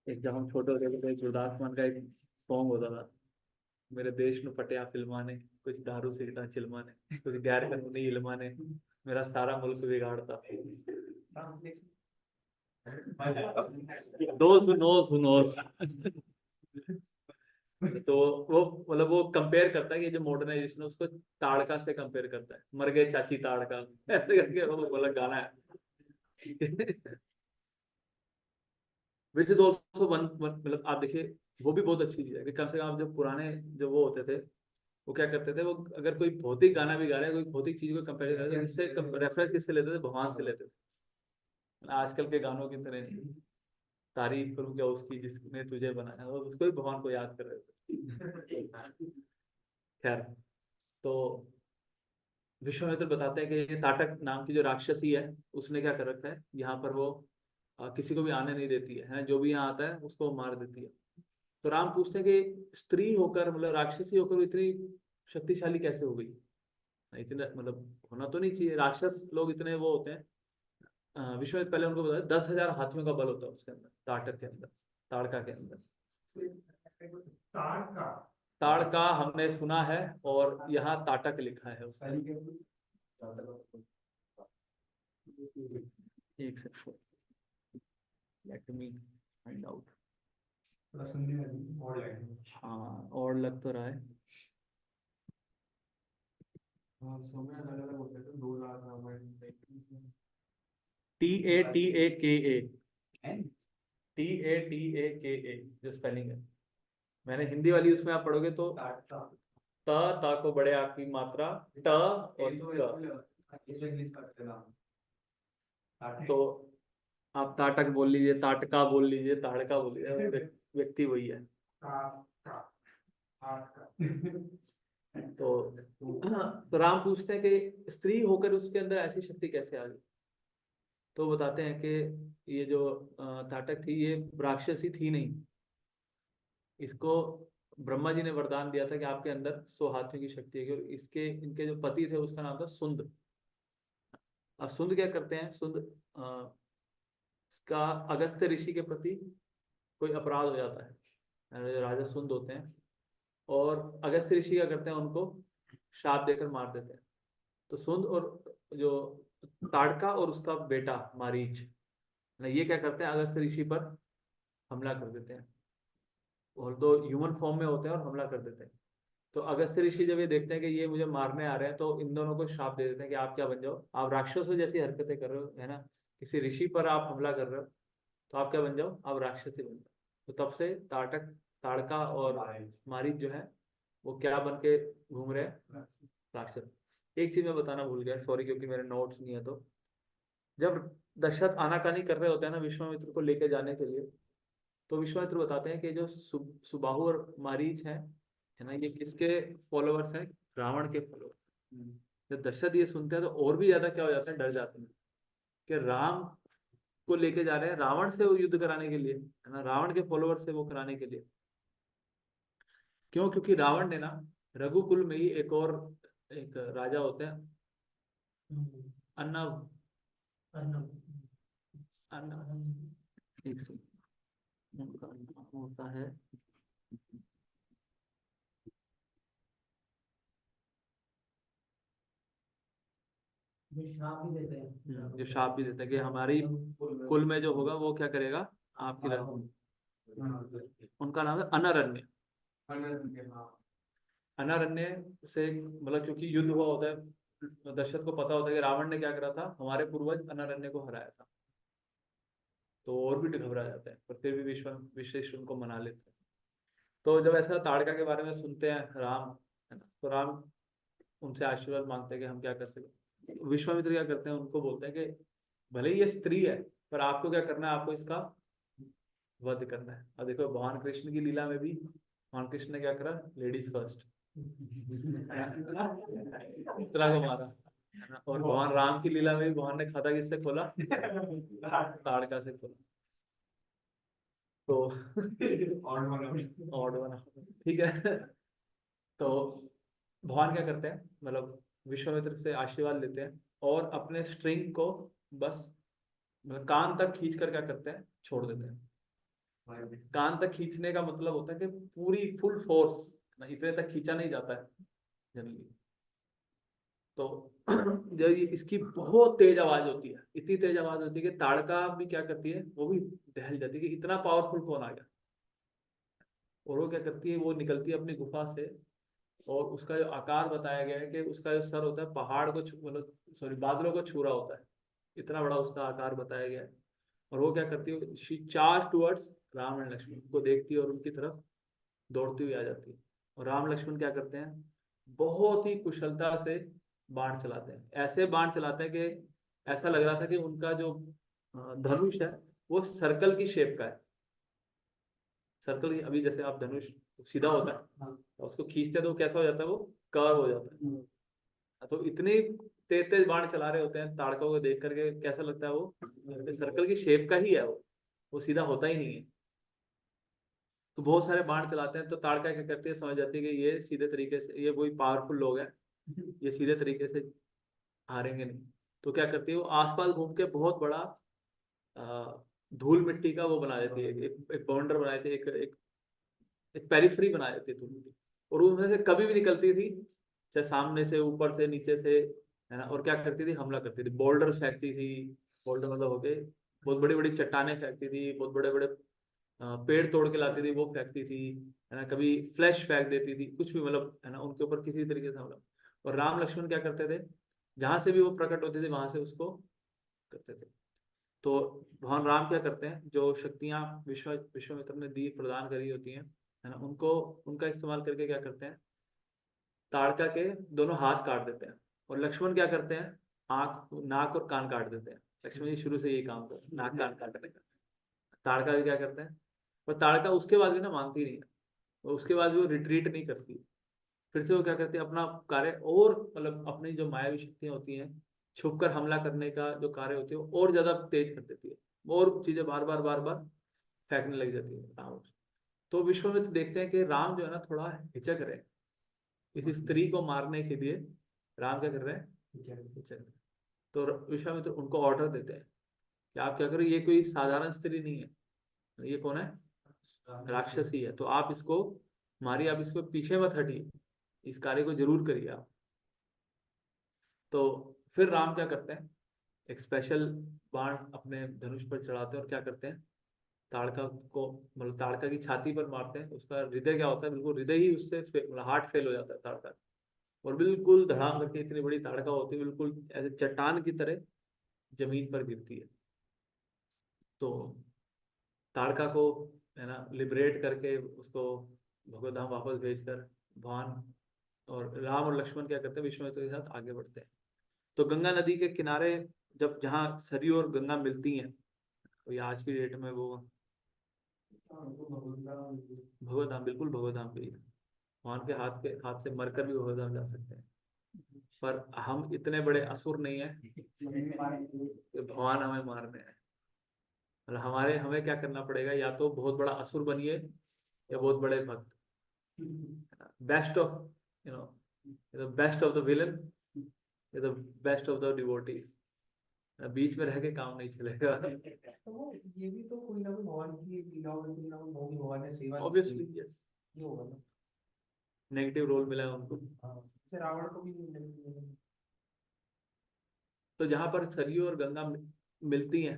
एक जब हम छोटे होते थे तो एक गुरदास मान का एक सॉन्ग होता था, मेरे देश में पटिया फिल्मा ने, कुछ दारू सिगटा चिलमा ने, कुछ गैर कानूनी इल्मा ने, मेरा सारा मुल्क बिगाड़ता। दो सुनो सुनो। तो वो मतलब वो कंपेयर करता है कि जो मॉडर्नाइजेशन है उसको ताड़का से कंपेयर करता है, मर गए चाची ताड़का, ऐसे करके वो वाला गाना है। विच इज ऑल्सो वन, मतलब आप देखिए, वो भी बहुत अच्छी चीज है कि कम से कम आप जो पुराने जो वो होते थे, वो क्या करते थे, वो अगर कोई भौतिक गाना भी गा रहे हैं, कोई भौतिक चीज को कंपेयर कर रहे हैं, तो इससे रेफरेंस किससे लेते थे, भगवान से लेते थे। आजकल के गानों की तरह नहीं, तारीफ करूं क्या उसकी जिसने तुझे बनाया, और उसको भी भगवान को याद कर रहे थे। खैर, तो विश्वामित्र बताते हैं कि ये ताटक नाम की जो राक्षसी है, उसने क्या कर रखा है यहाँ पर, वो किसी को भी आने नहीं देती है, जो भी यहाँ आता है उसको मार देती है। तो राम पूछते हैं कि स्त्री होकर, मतलब राक्षसी होकर वो इतनी शक्तिशाली कैसे हो गई, इतने मतलब होना तो नहीं चाहिए, राक्षस लोग इतने वो होते हैं। विश्वामित्र पहले उनको बताया 10,000 हाथियों का बल होता है उसके अंदर, ताटक के अंदर, ताड़का के अंदर। ताड़का? ताड़का हमने सुना है, और यहाँ ताटक लिखा है उसका। एक second, let me find out. हाँ, और लग तो रहा है। हाँ, समय अलग अलग होते थे, 2 लाख रामायण। TATAKA, TATAKA जो स्पेलिंग है, मैंने हिंदी वाली उसमें आप पढ़ोगे तो त, ता को बड़े आ की मात्रा, ट और क। तो आप ताटक बोल लीजिए, ताटका बोल लीजिए, ताड़का बोल लीजिए, व्यक्ति वही है। तो राम पूछते हैं कि स्त्री होकर उसके अंदर ऐसी शक्ति कैसे आ गई। तो बताते हैं कि ये जो ताटक थी, ये राक्षसी थी नहीं, इसको ब्रह्मा जी ने वरदान दिया था कि आपके अंदर 100 हाथियों की शक्ति है, और इसके इनके जो पति थे उसका नाम था सुंद। अब सुंद क्या करते हैं, सुंद का अगस्त्य ऋषि के प्रति कोई अपराध हो जाता है, जो राजा सुंद होते हैं, और अगस्त्य ऋषि क्या करते हैं, उनको श्राप देकर मार देते हैं। तो सुंद और जो ताड़का और उसका बेटा मारीच, ना ये क्या करते हैं, अगस्त्य ऋषि पर हमला कर देते हैं, और दो ह्यूमन फॉर्म में होते हैं और हमला कर देते हैं। तो अगस्त्य ऋषि जब ये देखते हैं कि ये मुझे मारने आ रहे हैं, तो इन दोनों को श्राप दे देते हैं कि आप क्या बन जाओ, आप राक्षसों जैसी हरकतें कर रहे हो, है ना, किसी ऋषि पर आप हमला कर रहे हो, तो आप क्या बन जाओ, आप राक्षस ही बन जाओ। तो तब से ताड़क, ताड़का और मारीच जो है वो क्या बन के घूम रहे हैं, राक्षस। एक चीज मैं बताना भूल गया, सॉरी, क्योंकि मेरे नोट्स नहीं है। तो जब दशरथ आनाकानी कर रहे होते हैं ना विश्वामित्र को लेके जाने के लिए, तो विश्वामित्र बताते हैं कि जो सुबाहु और मारीच है ना, ये किसके फॉलोअर्स हैं, रावण के फॉलोअर्स। जब दशरथ ये सुनते हैं तो और भी ज्यादा क्या हो जाता है, डर जाते हैं कि राम को लेके जा रहे हैं रावण से वो युद्ध कराने के लिए, है ना, रावण के फॉलोअर से वो कराने के लिए। क्यों? क्योंकि रावण ने ना रघुकुल में ही एक और एक राजा होते हैं, अन्ना, अन्ना, एक सेकंड, उनका नाम होता है, जो शाप भी देते हैं कि हमारी कुल में जो होगा वो क्या करेगा, आपकी उनका नाम है अनारण्य। अनारण्य से मतलब क्योंकि युद्ध हुआ होता है, दशरथ को पता होता है कि रावण ने क्या करा था, हमारे पूर्वज अनारण्य को हराया था, तो और भी घबरा जाते हैं, पर फिर भी विश्वेश्वर उनको मना लेते हैं। तो जब ऐसा ताड़का के बारे में सुनते हैं राम, है ना, तो राम उनसे आशीर्वाद मांगते हैं कि हम क्या कर सकते। विश्वामित्र क्या करते हैं, उनको बोलते हैं कि भले ही ये स्त्री है, पर आपको क्या करना है, आपको इसका वध करना है। अब देखो भगवान कृष्ण की लीला में भी भगवान कृष्ण ने क्या करा, लेडीज फर्स्ट, इतना को मारा, है ना। और भगवान राम की लीला में भी भगवान ने खाता किससे खोला, ताड़का से खोला। तो ऑड बना, ठीक है। तो भगवान क्या करते हैं, मतलब विश्वामित्र से आशीर्वाद लेते हैं और अपने स्ट्रिंग को बस मतलब कान तक खींच कर क्या करते हैं, छोड़ देते हैं। कान तक खींचने का मतलब होता है कि पूरी फुल फोर्स, इतने तक खींचा नहीं जाता है जनरली। तो जब इसकी बहुत तेज आवाज होती है, इतनी तेज आवाज होती है कि ताड़का भी क्या करती है, वो भी दहल जाती है कि इतना पावरफुल कौन आ गया। और वो क्या करती है, वो निकलती है अपनी गुफा से, और उसका जो आकार बताया गया है कि उसका जो सर होता है पहाड़ को मतलब सॉरी बादलों को छू रहा होता है, इतना बड़ा उसका आकार बताया गया है। और वो क्या करती है, she charge towards Ram and Lakshman को देखती है और उनकी तरफ दौड़ती हुई आ जाती है। और राम लक्ष्मण क्या करते हैं, बहुत ही कुशलता से बाण चलाते हैं, ऐसे बाण चलाते हैं कि ऐसा लग रहा था कि उनका जो धनुष है वो सर्कल की शेप का है। सर्कल की, अभी जैसे आप धनुष सीधा होता है, उसको खींचते हैं तो कैसा हो जाता है, वो कर्व हो जाता है। तो इतने तेज तेज बाण चला रहे होते हैं, ताड़कों को देख करके कैसा लगता है, वो सर्कल की शेप का ही है, वो सीधा होता ही नहीं है। तो बहुत सारे बाण चलाते हैं, तो ताड़का क्या करती है, समझ जाती है कि ये सीधे तरीके से, ये कोई पावरफुल लोग हैं, ये सीधे तरीके से हारेंगे नहीं। तो क्या करती है, वो आसपास घूम के बहुत बड़ा धूल मिट्टी का वो बना देती है, एक बाउंडर बना देती है, एक पेरिफ्री बना देती थी उनकी। और उसमें से कभी भी निकलती थी, चाहे सामने से, ऊपर से, नीचे से, है ना। और क्या करती थी, हमला करती थी, बोल्डर फेंकती थी। बोल्डर मतलब हो गए बहुत बड़ी बड़ी चट्टाने फेंकती थी, बहुत बड़े बड़े पेड़ तोड़ के लाती थी वो फेंकती थी, है ना। कभी फ्लैश फेंक देती थी, कुछ भी मतलब, है ना, उनके ऊपर किसी तरीके से हमला। और राम लक्ष्मण क्या करते थे, जहां से भी वो प्रकट होते थे वहां से उसको करते थे। तो भगवान राम क्या करते हैं, जो शक्तियां विश्वामित्र ने दी प्रदान करी होती हैं, है ना, उनको, उनका इस्तेमाल करके क्या करते हैं, ताड़का के दोनों हाथ काट देते हैं। और लक्ष्मण क्या करते हैं, आंख, नाक और कान काट देते हैं। लक्ष्मण जी शुरू से यही काम करते हैं, नाक कान काटने का। ताड़का भी क्या करते हैं, पर ताड़का उसके बाद भी ना मानती नहीं है, और उसके बाद भी वो रिट्रीट नहीं करती। फिर से वो क्या करती है, अपना कार्य और मतलब अपनी जो मायावी शक्तियां होती हैं, छुप कर हमला करने का जो कार्य होती है वो और ज्यादा तेज कर देती है, और चीजें बार बार फेंकने लग जाती है राम। तो विश्वामित्र देखते हैं कि राम जो है ना थोड़ा हिचक रहे हैं, किसी स्त्री को मारने के लिए राम क्या कर रहे हैं, हिचक रहे हैं। तो विश्वामित्र उनको ऑर्डर देते हैं कि आप क्या करो, ये कोई साधारण स्त्री नहीं है, ये कौन है, राक्षसी है, तो आप इसको मारिए, आप इसको पीछे मत हटिए, इस कार्य को जरूर करिए आप। तो फिर राम क्या करते हैं, एक स्पेशल बाण अपने धनुष पर चढ़ाते हैं और क्या करते हैं, ताड़का को मतलब ताड़का की छाती पर मारते हैं। उसका हृदय क्या होता है, बिल्कुल हृदय ही उससे मतलब हार्ट फेल हो जाता है ताड़का, और बिल्कुल धड़ाम करके इतनी बड़ी ताड़का होती है, बिल्कुल ऐसे चट्टान की तरह जमीन पर गिरती है। तो ताड़का को है ना लिबरेट करके उसको भगवत धाम वापस भेजकर भगवान और राम और लक्ष्मण क्या करते हैं, विश्वामित्र के साथ आगे बढ़ते हैं। तो गंगा नदी के किनारे जब जहाँ सरयू और गंगा मिलती हैं, तो ये आज की डेट में वो भगवत धाम, बिल्कुल भगवत धाम पे ही है। भगवान के हाथ से मरकर भी भगवत धाम जा सकते हैं। पर हम इतने बड़े असुर नहीं है कि भगवान हमें मारने हैं। मतलब हमें क्या करना पड़ेगा, या तो बहुत बड़ा असुर बनिए या बहुत बड़े भक्त, best of you know best of the villain, the best of the devotees. बीच में रह के काम नहीं चलेगा। तो वो ये भी तो कोई ना कोई भगवान की लीलाओं में कोई ना कोई भगवान ने सेवा ऑब्वियसली यस, ये होगा ना। नेगेटिव रोल मिला है उनको। जैसे रावण को भी नहीं मिला। तो जहां पर सरयू और गंगा मिलती हैं,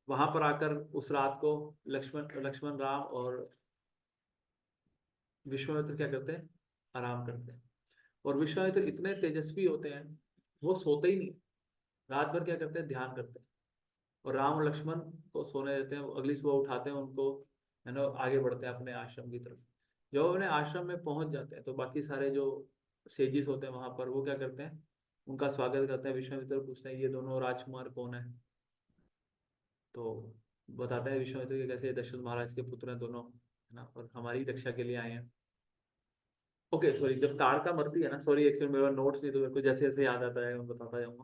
वहां पर आकर उस रात को लक्ष्मण राम और विश्वामित्र क्या करते हैं, आराम करते हैं। और विश्वामित्र इतने तेजस्वी होते हैं, वो सोते ही नहीं, रात भर क्या करते हैं, ध्यान करते हैं। और राम और लक्ष्मण को सोने देते हैं, अगली सुबह उठाते हैं उनको, है ना, आगे बढ़ते हैं अपने आश्रम की तरफ। जब वो अपने आश्रम में पहुंच जाते हैं, तो बाकी सारे जो सेजिस होते हैं वहां पर, वो क्या करते हैं, उनका स्वागत करते हैं। विश्वामित्र पूछते हैं ये दोनों राजकुमार कौन है। तो बताते हैं विश्वामित्र के कैसे दशरथ महाराज के पुत्र हैं दोनों, है ना, और हमारी रक्षा के लिए आए हैं। ओके सॉरी, जब ताड़का मरती है ना, सॉरी एक्चुअली मेरे नोट्स नहीं, तो मेरे को जैसे जैसे याद आता है मैं बताता जाऊंगा।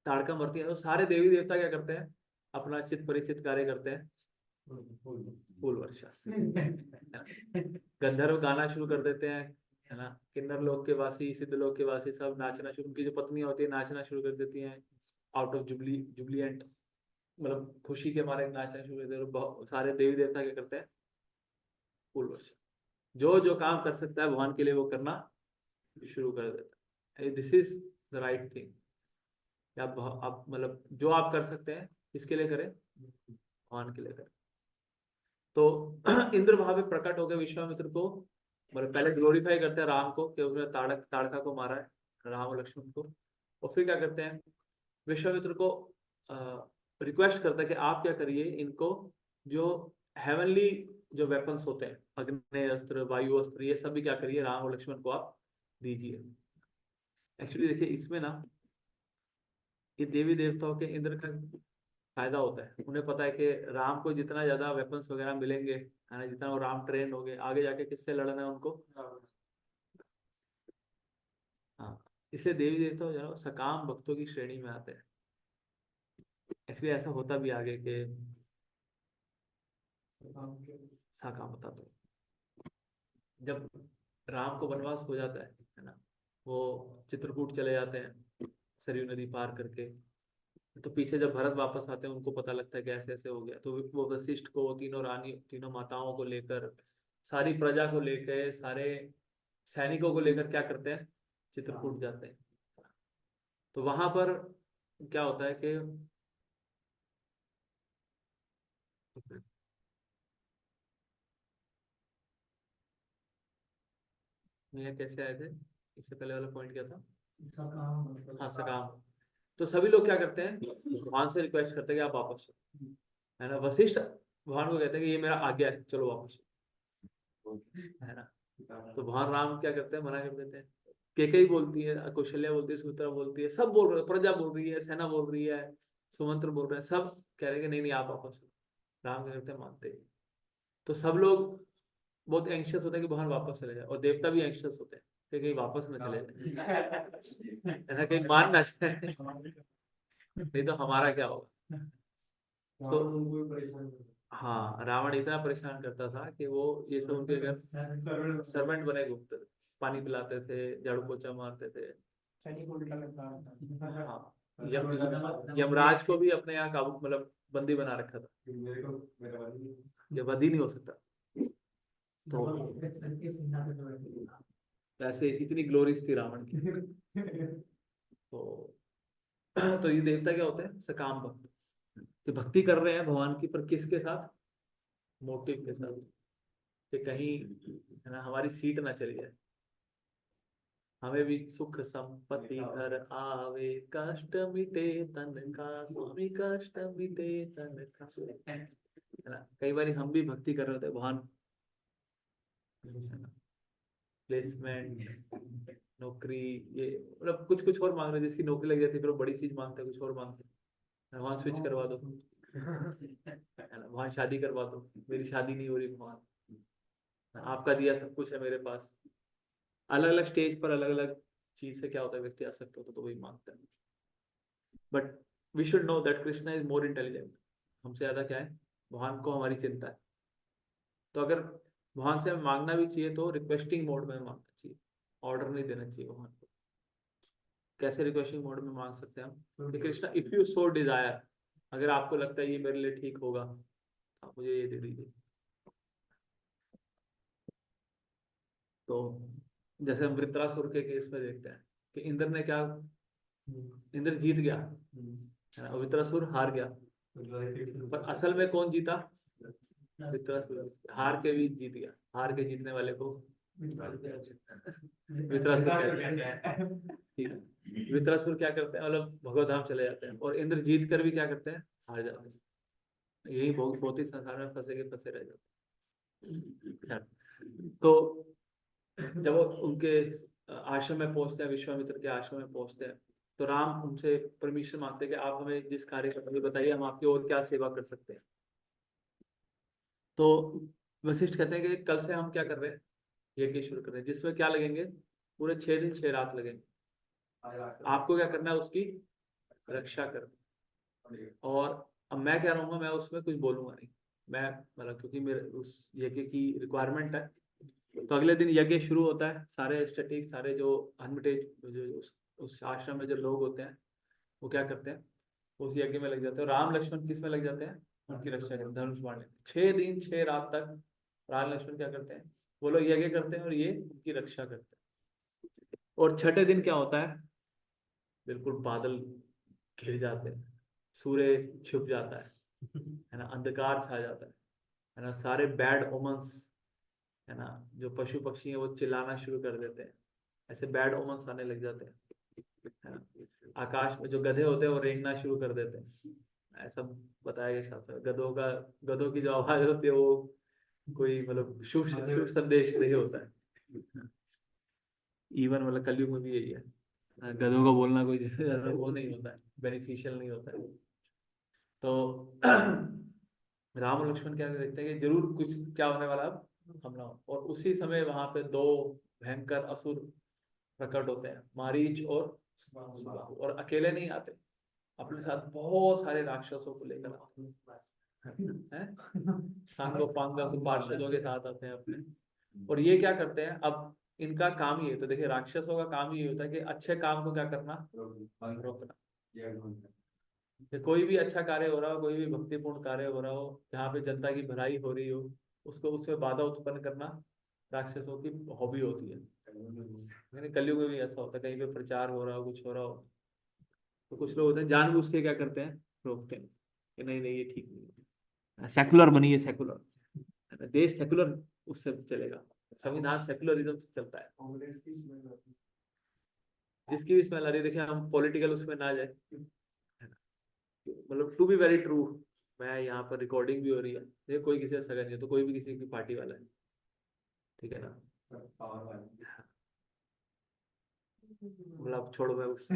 ताड़का मरती है तो सारे देवी देवता क्या करते हैं, अपना चित परिचित कार्य करते हैं, फूल वर्षा, गंधर्व गाना शुरू कर देते हैं, है ना, किन्नर लोक के वासी, सिद्ध लोक के वासी सब नाचना शुरू, उनकी जो पत्नियां होती है नाचना शुरू कर देती हैं, आउट ऑफ जुबलिएंट, मतलब खुशी के मारे नाचना शुरू कर देते हैं। और सारे देवी देवता क्या करते हैं, फूल वर्षा, जो जो काम कर सकता है भगवान के लिए वो करना शुरू कर देता है। This is the right thing. आप मतलब जो आप कर सकते हैं किसके लिए करें, भगवान के लिए करें। तो इंद्र वहां पे प्रकट होकर विश्वामित्र को मतलब पहले ग्लोरीफाई करते हैं राम को कि उसने ताड़का को मारा है, राम और लक्ष्मण को। और फिर क्या करते हैं, विश्वामित्र को रिक्वेस्ट करता है कि आप क्या करिए, इनको जो हेवनली जो वेपन्स होते हैं, अग्नि अस्त्र, वायु अस्त्र, ये सब भी क्या करिए, राम और लक्ष्मण को आप दीजिए। एक्चुअली देखिए इसमें ना, ये देवी देवताओं के इंद्र का फायदा होता है। उन्हें पता है कि राम को जितना ज्यादा वेपन्स वगैरह मिलेंगे, है ना, जितना वो राम ट्रेन हो गए, आगे जाके किससे लड़ना है उनको, हाँ, इसलिए देवी देवता जो है ना, सकाम भक्तों की श्रेणी में आते हैं। इसलिए ऐसा होता भी आगे के सकाम बता दो, जब राम को वनवास हो जाता है ना, वो चित्रकूट चले जाते हैं सरयू नदी पार करके। तो पीछे जब भरत वापस आते हैं, उनको पता लगता है कि ऐसे ऐसे हो गया, तो वो वशिष्ठ को, तीनों रानी, तीनों माताओं को लेकर, सारी प्रजा को लेकर, सारे सैनिकों को लेकर क्या करते हैं, चित्रकूट जाते हैं। तो वहां पर क्या होता है कि ये कैसे आए थे, इससे पहले वाला पॉइंट क्या था, हाँ सकाम। तो सभी लोग क्या करते हैं, भगवान से रिक्वेस्ट करते हैं कि आप वापस चलो, है ना। वशिष्ठ भगवान को कहते हैं कि ये मेरा आज्ञा है, चलो वापस चलो, है ना। तो भगवान राम क्या करते हैं, मना कर देते हैं। केकई बोलती है, कौशल्या बोलती है, सुमित्रा बोलती है, सब बोल रहे हैं, प्रजा बोल रही है, सेना बोल रही है, सुमंत्र बोल रहे हैं, सब कह रहे हैं कि नहीं नहीं आप वापस चलो। राम क्या करते हैं, मानते हैं। तो सब लोग बहुत एंशियस होते हैं कि भगवान वापस चले जाए, और देवता भी एंशियस होते हैं कि कहीं वापस ना चले जाए, ऐसा कहीं मान ना जाए, नहीं तो हमारा क्या होगा। सो हाँ, रावण इतना परेशान करता था कि वो ये सब उनके घर सर्वेंट बने घूमते थे, पानी पिलाते थे, झाड़ू पोछा मारते थे। हाँ, यमराज को भी अपने यहाँ काबू मतलब बंदी बना रखा था, ये बंदी नहीं हो सकता। तो वैसे इतनी ग्लोरीज थी रावण की। तो तो ये देवता क्या होते हैं? सकाम भक्त, कि भक्ति कर रहे हैं भगवान की, पर किसके साथ? मोटिव के साथ, कि कहीं है ना हमारी सीट ना चली जाए, हमें भी सुख संपत्ति घर आवे, कष्ट मिटे तन का स्वामी, कष्ट मिटे तन का, है ना। कई बार हम भी भक्ति कर रहे होते हैं भगवान, प्लेसमेंट, नौकरी, ये मतलब कुछ कुछ और मांग रहे हैं, जिसकी नौकरी लग जाती है फिर वो बड़ी चीज मांगते हैं, कुछ और मांगते हैं, भगवान स्विच करवा दो, है ना, भगवान शादी करवा दो, मेरी शादी नहीं हो रही भगवान, आपका दिया सब कुछ है मेरे पास। अलग अलग स्टेज पर अलग अलग चीज से क्या होता है, व्यक्ति आसक्त होता है, तो वही मांगता है। But we should know that Krishna is more intelligent, हमसे ज्यादा क्या है, भगवान को हमारी चिंता है। तो अगर भगवान से हमें मांगना भी चाहिए तो रिक्वेस्टिंग मोड में मांगना चाहिए, ऑर्डर नहीं देना चाहिए भगवान को। कैसे रिक्वेस्टिंग मोड में मांग सकते हैं हम? कि Krishna if you so Dzire, अगर आपको लगता है ये मेरे लिए ठीक होगा, आप मुझे ये दे दीजिए। तो जैसे हम वृत्रासुर के केस में देखते हैं कि इंद्र ने क्या, इंद्र जीत गया, है ना, वृत्रासुर हार गया, पर असल में कौन जीता? वृत्रासुर हार के भी जीत गया, हार के जीतने वाले को वृत्रासुर कहते हैं। ठीक है, वृत्रासुर क्या करते हैं, मतलब भगवत धाम चले जाते हैं, और इंद्र जीत कर भी क्या करते हैं, हार जाते हैं। यही बहुत भौतिक संसार में फंसे के फंसे रह जाते हैं। तो जब वो उनके आश्रम में पहुंचते हैं, विश्वामित्र के आश्रम में पहुंचते हैं, तो राम उनसे परमिशन मांगते हैं कि आप हमें जिस कार्य करना बताइए, हम आपकी और क्या सेवा कर सकते हैं। तो वशिष्ठ कहते हैं कि कल से हम क्या कर रहे हैं, यज्ञ शुरू कर रहे हैं, जिसमें क्या लगेंगे, पूरे 6 दिन 6 रात लगेंगे। आपको क्या करना है, उसकी रक्षा करना। और अब मैं क्या रहूंगा, मैं उसमें कुछ बोलूंगा नहीं, मैं मतलब क्योंकि मेरे उस यज्ञ की रिक्वायरमेंट है। तो अगले दिन यज्ञ शुरू होता है, सारे स्टैटिक, सारे जो अनमिटेड, जो उस आश्रम में जो लोग होते हैं, वो क्या करते हैं, उस यज्ञ में लग जाते हैं। राम लक्ष्मण किस में लग जाते हैं, उनकी रक्षा करते हैं, धनुष बाण। 6 दिन 6 रात तक राम लक्ष्मण क्या करते हैं, वो लोग यज्ञ करते हैं और ये उनकी रक्षा करते हैं। और छठे दिन क्या होता है, बिल्कुल बादल घिर जाते हैं, सूर्य छुप जाता है ना, अंधकार छा जाता है ना, सारे बैड ओमन्स, है ना, जो पशु पक्षी हैं वो चिल्लाना शुरू कर देते हैं, ऐसे बैड ओमन्स आने लग जाते हैं, है ना। आकाश में जो गधे होते हैं वो रेंगना शुरू कर देते हैं, ऐसा बताया गया शास्त्र में। गधों की जो आवाज होती है वो कोई मतलब शुभ शुभ संदेश नहीं होता है। इवन मतलब कलयुग में भी यही है, गधों का बोलना कोई ज्यादा वो नहीं होता है, बेनिफिशियल नहीं होता है। तो राम और लक्ष्मण क्या देखते हैं कि जरूर कुछ क्या होने वाला, अब हमला हो। और उसी समय वहां पे दो भयंकर असुर प्रकट होते हैं, मारीच और सुबाहु, और अकेले नहीं आते, अपने साथ बहुत सारे राक्षसों को लेकर आते हैं, सांगोपांग पार्षदों के साथ आते हैं अपने। और ये क्या करते हैं, अब इनका काम ही है, तो देखिए राक्षसों का काम ही होता है कि अच्छे काम को क्या करना, रोकना। कि कोई भी अच्छा कार्य हो रहा हो, कोई भी भक्तिपूर्ण कार्य हो रहा हो, जहाँ पे जनता की भलाई हो रही हो, उसको उसमें बाधा उत्पन्न करना राक्षसों की हॉबी होती है। यानी कलयुग में भी ऐसा होता है, कहीं पे प्रचार हो रहा हो, कुछ हो रहा हो, तो कुछ लोग होते हैं जानबूझ के क्या करते हैं, रोकते हैं कि नहीं नहीं ये ठीक नहीं है, सेकुलर बनिए, सेकुलर देश, सेकुलर उससे चलेगा, संविधान सेकुलरिज्म से चलता है। जिसकी भी स्मेल आ रही है, देखिए हम पॉलिटिकल उसमें ना जाए, मतलब टू बी वेरी ट्रू, मैं यहाँ पर रिकॉर्डिंग भी हो रही है, देखिए कोई किसी का सगा नहीं है, तो कोई भी किसी की पार्टी वाला है, ठीक है ना, मतलब छोड़ो मैं उस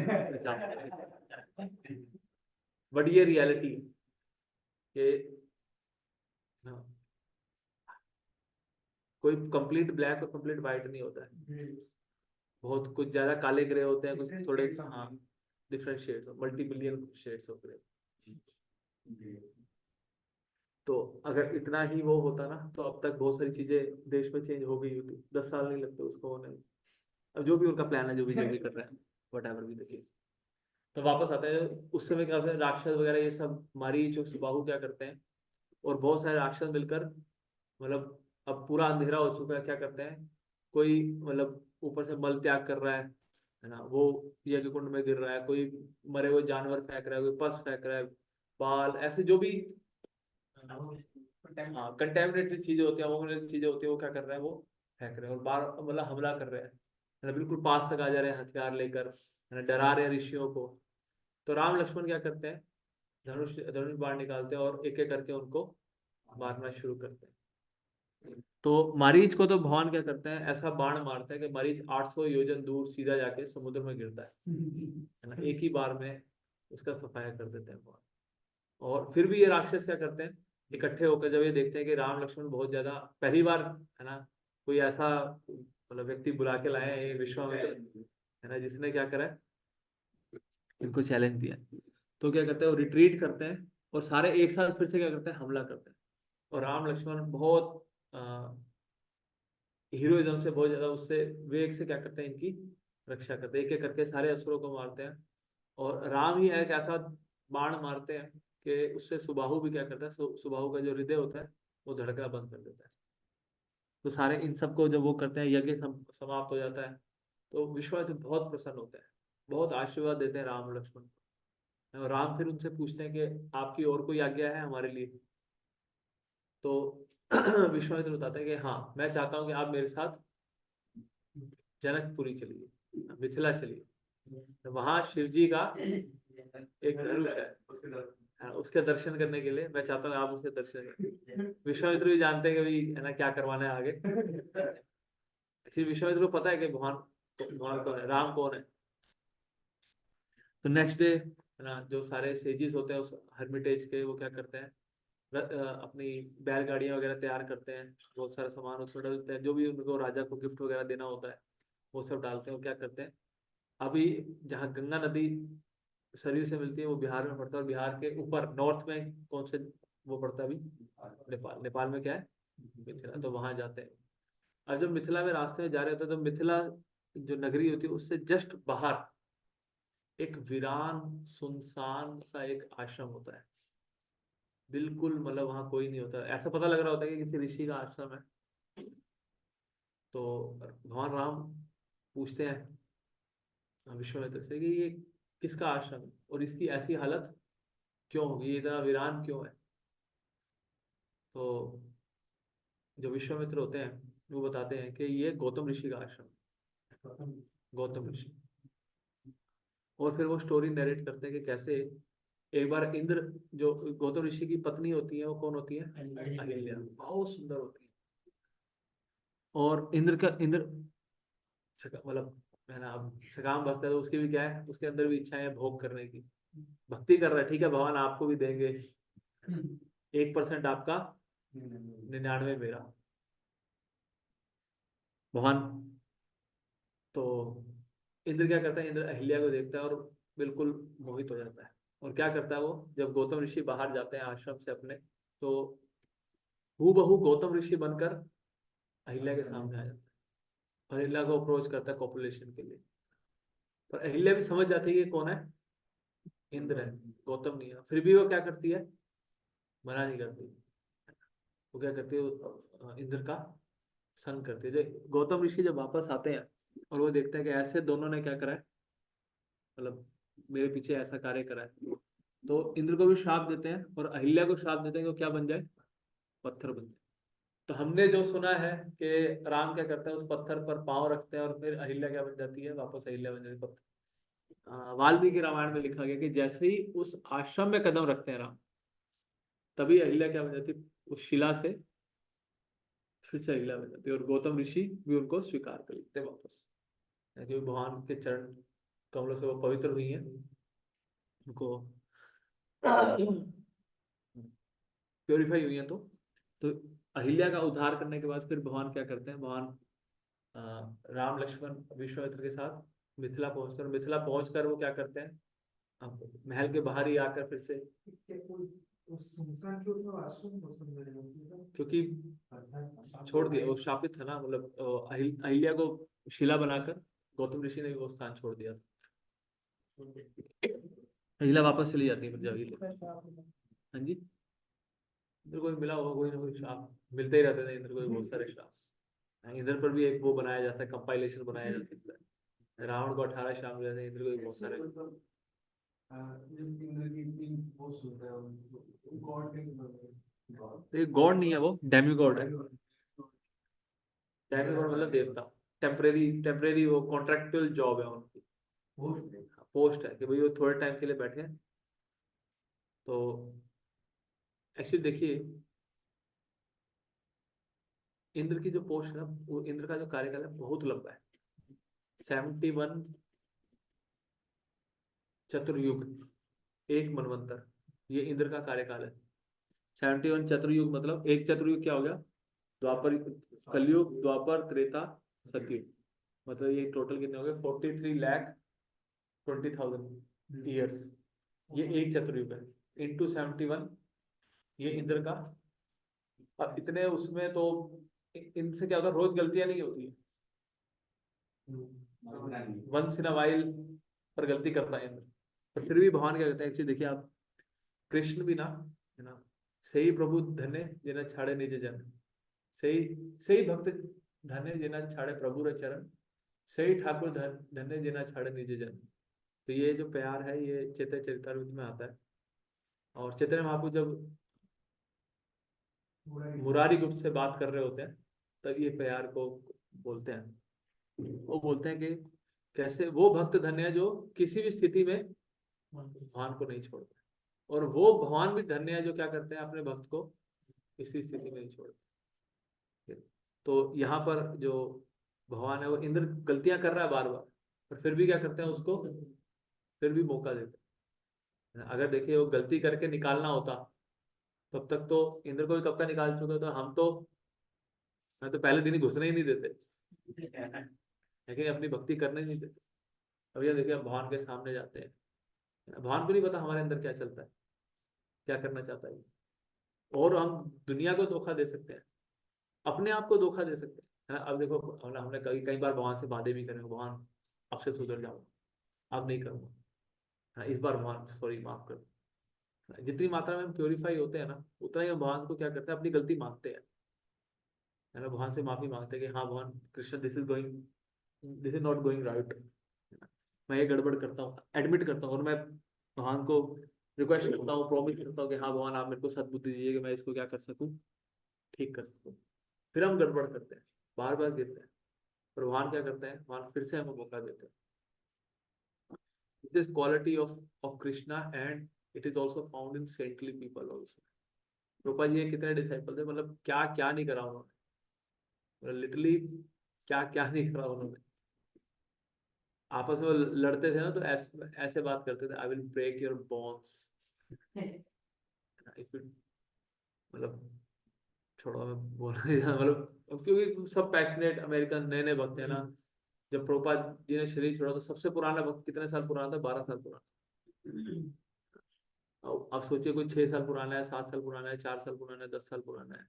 बट ये रियलिटी कि हाँ, कोई कंप्लीट ब्लैक और कंप्लीट वाइट नहीं होता है, बहुत कुछ ज्यादा काले ग्रे होते हैं, कुछ थोड़े हाँ different shades, multi billion shades of grey. तो अगर इतना ही वो होता ना, तो अब तक बहुत सारी चीजें देश में चेंज हो गई होती, 10 साल नहीं लगते उसको होने में। अब जो भी उनका प्लान है, जो भी कर रहे हैं, what ever be the case. तो वापस आते हैं, उस समय क्या होता है, राक्षस वगैरह ये सब मारीच और सुबाहु क्या करते हैं, और बहुत सारे राक्षस मिलकर, मतलब अब पूरा अंधेरा हो चुका है, क्या करते हैं, कोई मतलब ऊपर से मल त्याग कर रहा है, है ना, वो यज्ञ कुंड में गिर रहा है, कोई मरे हुए जानवर फेंक रहा है, कोई पस फेंक रहा है, बाल, ऐसे जो भी हाँ कंटेमिनेटेड चीजें होती हैं, अवोमिनेटेड चीजें होती है, वो क्या कर रहे हैं, वो फेंक रहे हैं और बार मतलब हमला कर रहे हैं, है ना, बिल्कुल पास तक आ जा रहे हैं हथियार लेकर, है ना, डरा रहे हैं ऋषियों को। तो राम लक्ष्मण क्या करते हैं, धनुष धनुष बाण निकालते हैं और एक एक करके उनको मारना शुरू करते हैं। तो मारीच को तो भगवान क्या करते हैं, ऐसा बाण मारते हैं कि मारीच 800 योजन दूर सीधा जाके समुद्र में गिरता है ना, एक ही बार में उसका सफाया कर देते हैं भगवान। और फिर भी ये राक्षस क्या करते हैं, इकट्ठे होकर जब ये देखते हैं कि राम लक्ष्मण बहुत ज्यादा, पहली बार है ना कोई ऐसा मतलब व्यक्ति बुला के लाए हैं, ये विश्वामित्र है ना, जिसने क्या करा है, इनको चैलेंज दिया, तो क्या करते हैं, वो रिट्रीट करते हैं और सारे एक साथ फिर से क्या करते हैं, हमला करते हैं। और राम लक्ष्मण बहुत हीरोइज्म से, बहुत ज्यादा उससे वेग से क्या करते हैं, इनकी रक्षा करते हैं, एक एक करके सारे असुरों को मारते हैं। और राम ही एक ऐसा बाण मारते हैं कि उससे सुबाहु भी क्या करता है, सुबाहु का जो हृदय होता है वो धड़कना बंद कर देता है। तो सारे इन सबको जब वो करते हैं, यज्ञ समाप्त हो जाता है, तो विश्वामित्र बहुत प्रसन्न होते हैं, बहुत आशीर्वाद देते हैं राम लक्ष्मण को। और राम फिर उनसे पूछते हैं कि आपकी और कोई आज्ञा है हमारे लिए। तो विश्वामित्र बताते हैं कि हाँ, मैं चाहता हूँ कि आप मेरे साथ जनकपुरी चलिए, मिथिला चलिए, तो वहां शिव जी का एक धनुष है, हाँ, उसके दर्शन करने के लिए मैं चाहता हूँ आप उसके दर्शन करें। विश्वामित्र भी जानते हैं कि भाई है ना क्या करवाना है आगे। एक्चुअली विश्वामित्र को पता है कि भगवान भगवान कौन है, राम कौन है। तो नेक्स्ट डे है ना, जो सारे सेजिस होते हैं उस हर्मिटेज के, वो क्या करते हैं, अपनी बैलगाड़ियां वगैरह तैयार करते हैं, बहुत सारा सामान उसमें डालते हैं, जो भी उनको राजा को गिफ्ट वगैरह देना होता है वो सब डालते हैं। वो क्या करते हैं, अभी जहाँ गंगा नदी सरयू से मिलती है वो बिहार में पड़ता है, और बिहार के ऊपर नॉर्थ में कौन से वो पड़ता है अभी, नेपाल, नेपाल में क्या है, मिथिला, तो वहां जाते हैं। अब जब मिथिला में रास्ते में जा रहे होते हैं, तो मिथिला जो नगरी होती है उससे जस्ट बाहर एक वीरान सुनसान सा एक आश्रम होता है, बिल्कुल मतलब वहां कोई नहीं होता, ऐसा पता लग रहा होता है कि किसी ऋषि का आश्रम है। तो भगवान राम पूछते हैं विश्वामित्र से कि ये किसका आश्रम है और इसकी ऐसी हालत क्यों होगी, ये इतना वीरान क्यों है। तो जो विश्वामित्र होते हैं वो बताते हैं कि ये गौतम ऋषि का आश्रम है, गौतम ऋषि। और फिर वो स्टोरी नरेट करते हैं कि कैसे एक बार इंद्र, जो गौतम ऋषि की पत्नी होती है वो कौन होती है, अहिल्या, बहुत सुंदर होती है। और इंद्र मतलब है ना, अब सकाम भक्त है तो उसकी भी क्या है, उसके अंदर भी इच्छा है भोग करने की, भक्ति कर रहा है, ठीक है भगवान आपको भी देंगे, 1% आपका 99 मेरा, भगवान। तो इंद्र क्या करता है, इंद्र अहिल्या को देखता है और बिल्कुल मोहित हो जाता है। और क्या करता है वो, जब गौतम ऋषि बाहर जाते हैं आश्रम से अपने, तो हूबहू गौतम ऋषि बनकर अहिल्या के सामने आ जाता है और अहिल्या को अप्रोच करता है कॉपुलेशन के लिए। पर अहिल्या भी समझ जाती है कि कौन है, इंद्र है, गौतम नहीं है। फिर भी वो क्या करती है, मना नहीं करती, वो क्या करती है, इंद्र का संग करती है। जो गौतम ऋषि जब वापस आते हैं और वो देखते हैं कि ऐसे दोनों ने क्या करा है, मतलब मेरे पीछे ऐसा कार्य करा है, तो इंद्र को भी श्राप देते हैं और अहिल्या को श्राप देते हैं कि वो क्या बन जाए, पत्थर बन जाए। तो हमने जो सुना है कि राम क्या करता है, उस पत्थर पर पांव रखते हैं और फिर अहिल्या क्या बन जाती है, वापस अहिल्या बन जाती है, पत्थर। वाल्मीकि रामायण में लिखा गया कि जैसे ही उस आश्रम में कदम रखते हैं राम, तभी अहिल्या क्या बन जाती है, उस शिला से फिर से अहिल्या बन जाती है, और गौतम ऋषि भी उनको स्वीकार कर लेते हैं वापस, क्योंकि भगवान के चरण कमलों से वो पवित्र हुई हैं, उनको प्योरीफाई हुई हैं। तो अहिल्या का उद्धार करने के बाद फिर भगवान क्या करते हैं, भगवान राम लक्ष्मण विश्वामित्र के साथ मिथिला पहुंचकर वो क्या करते हैं, महल के बाहर ही आकर फिर से, क्योंकि छोड़ दिया, वो शापित था ना, मतलब अहिल्या को शिला बनाकर गौतम ऋषि ने वो स्थान छोड़ दिया था। अहिल्या वापस चली जाती है फिर जब अहिल्या, हाँ जी, इंद्र को भी मिला होगा कोई ना कोई श्राप, मिलते ही रहते थे इंद्र को भी बहुत सारे श्राप। हाँ, इंद्र पर भी एक वो बनाया जाता है, कंपाइलेशन बनाया जाता है, रावण को 18 श्याम दिए थे, इंद्र को भी बहुत सारे। मतलब जब इंद्र की तीन पोस्ट होता है उनको गॉड कैसे बनते हैं? तो ये गॉड नहीं है, वो डेमी गॉड है। डेमी गॉड मतलब देवता। टेम्परेरी टेम्परेरी वो कॉन्ट्रेक्चुअल जॉब है उनकी, पोस्ट है कि भाई वो थोड़े टाइम के लिए बैठे हैं। तो एक्चुअली देखिए, इंद्र की जो पोस्ट है ना, वो इंद्र का जो कार्यकाल है बहुत लंबा है। 71 चतुर्युग, एक मनवंतर, ये इंद्र का कार्यकाल है। 71 चतुर्युग मतलब एक चतुर्युग क्या हो गया, द्वापर, कलयुग, द्वापर, त्रेता, सतयुग, मतलब ये टोटल कितने हो गए, 43,20,000 ईयर्स। ये एक चतुर्युग है, इंटू 71 ये इंद्र का। अब इतने उसमें तो इनसे क्या होता है, रोज गलतियां नहीं होती है, वंस इन अ वाइल पर गलती करता है इंद्र। पर फिर भी भगवान क्या कहते हैं, एक्चुअली देखिए आप, कृष्ण भी ना, है ना, सही प्रभु धन्य जिन्हें छाड़े निज जन, सही सही भक्त धन्य जिन्हें छाड़े प्रभु रे चरण, सही ठाकुर धन्य जिन्हें छाड़े निज जन। तो ये जो प्यार है ये चैतन्य चरितामृत में आता है। और चैतन्य महाप्रभु जब मुरारी गुप्त से बात कर रहे होते हैं तब ये प्यार को बोलते हैं। वो बोलते हैं कि कैसे वो भक्त धन्य है जो किसी भी स्थिति में भगवान को नहीं छोड़ते, और वो भगवान भी धन्य है जो क्या करते हैं, अपने भक्त को किसी स्थिति में नहीं छोड़ते। तो यहाँ पर जो भगवान है वो इंद्र गलतियां कर रहा है बार बार, पर फिर भी क्या करते हैं, उसको फिर भी मौका देते हैं। अगर देखिए वो गलती करके निकालना होता तब तक तो इंद्र को भी कब का निकाल चुके, तो हम तो, मैं तो पहले दिन ही घुसने ही नहीं देते, लेकिन अपनी भक्ति करने नहीं देते। अब ये देखिए हम भगवान के सामने जाते हैं, भगवान को नहीं पता हमारे अंदर क्या चलता है, क्या करना चाहता है, और हम दुनिया को धोखा दे सकते हैं, अपने आप को धोखा दे सकते हैं, है ना। अब देखो हमने कई कई बार भगवान से वादे भी करे, भगवान अब से सुधर जाऊंगा, अब नहीं करूंगा, है ना, इस बार भगवान सॉरी माफ कर दो। जितनी मात्रा में हम प्योरीफाई होते हैं ना, उतना ही हम भगवान को क्या करते हैं, अपनी गलती मानते हैं, है ना, भगवान से माफी मांगते हैं कि हाँ भगवान Krishna, this is not going right, मैं ये गड़बड़ करता हूँ, एडमिट करता हूँ, और मैं भगवान को रिक्वेस्ट करता हूँ, प्रॉमिस करता हूँ कि हाँ भगवान आप मेरे को सद्बुद्धि दीजिए कि मैं इसको क्या कर सकूँ, ठीक कर सकूँ। फिर हम गड़बड़ करते हैं, बार बार गिरते हैं, पर भगवान क्या करते हैं, भगवान फिर से हमें मौका देते हैं। This quality of Krishna, and it is also found in saintly people also. Rupa ji के कितने डिसाइपल थे, मतलब क्या क्या नहीं करा उन्होंने, मतलब लिटरली क्या क्या नहीं करा उन्होंने। आपस में लड़ते थे ना तो ऐसे बात करते थे, I will break your bones, मतलब छोड़ो, मैं बोल नहीं रहा, मतलब क्योंकि सब पैशनेट अमेरिकन नए नए भक्त हैं ना। जब प्रभुपाद जी ने शरीर छोड़ा तो सबसे पुराना भक्त कितने साल पुराना था, 12 साल पुराना। अब सोचिए कोई 6 साल पुराना है, 7 साल पुराना है, 4 साल पुराना है, 10 साल पुराना है।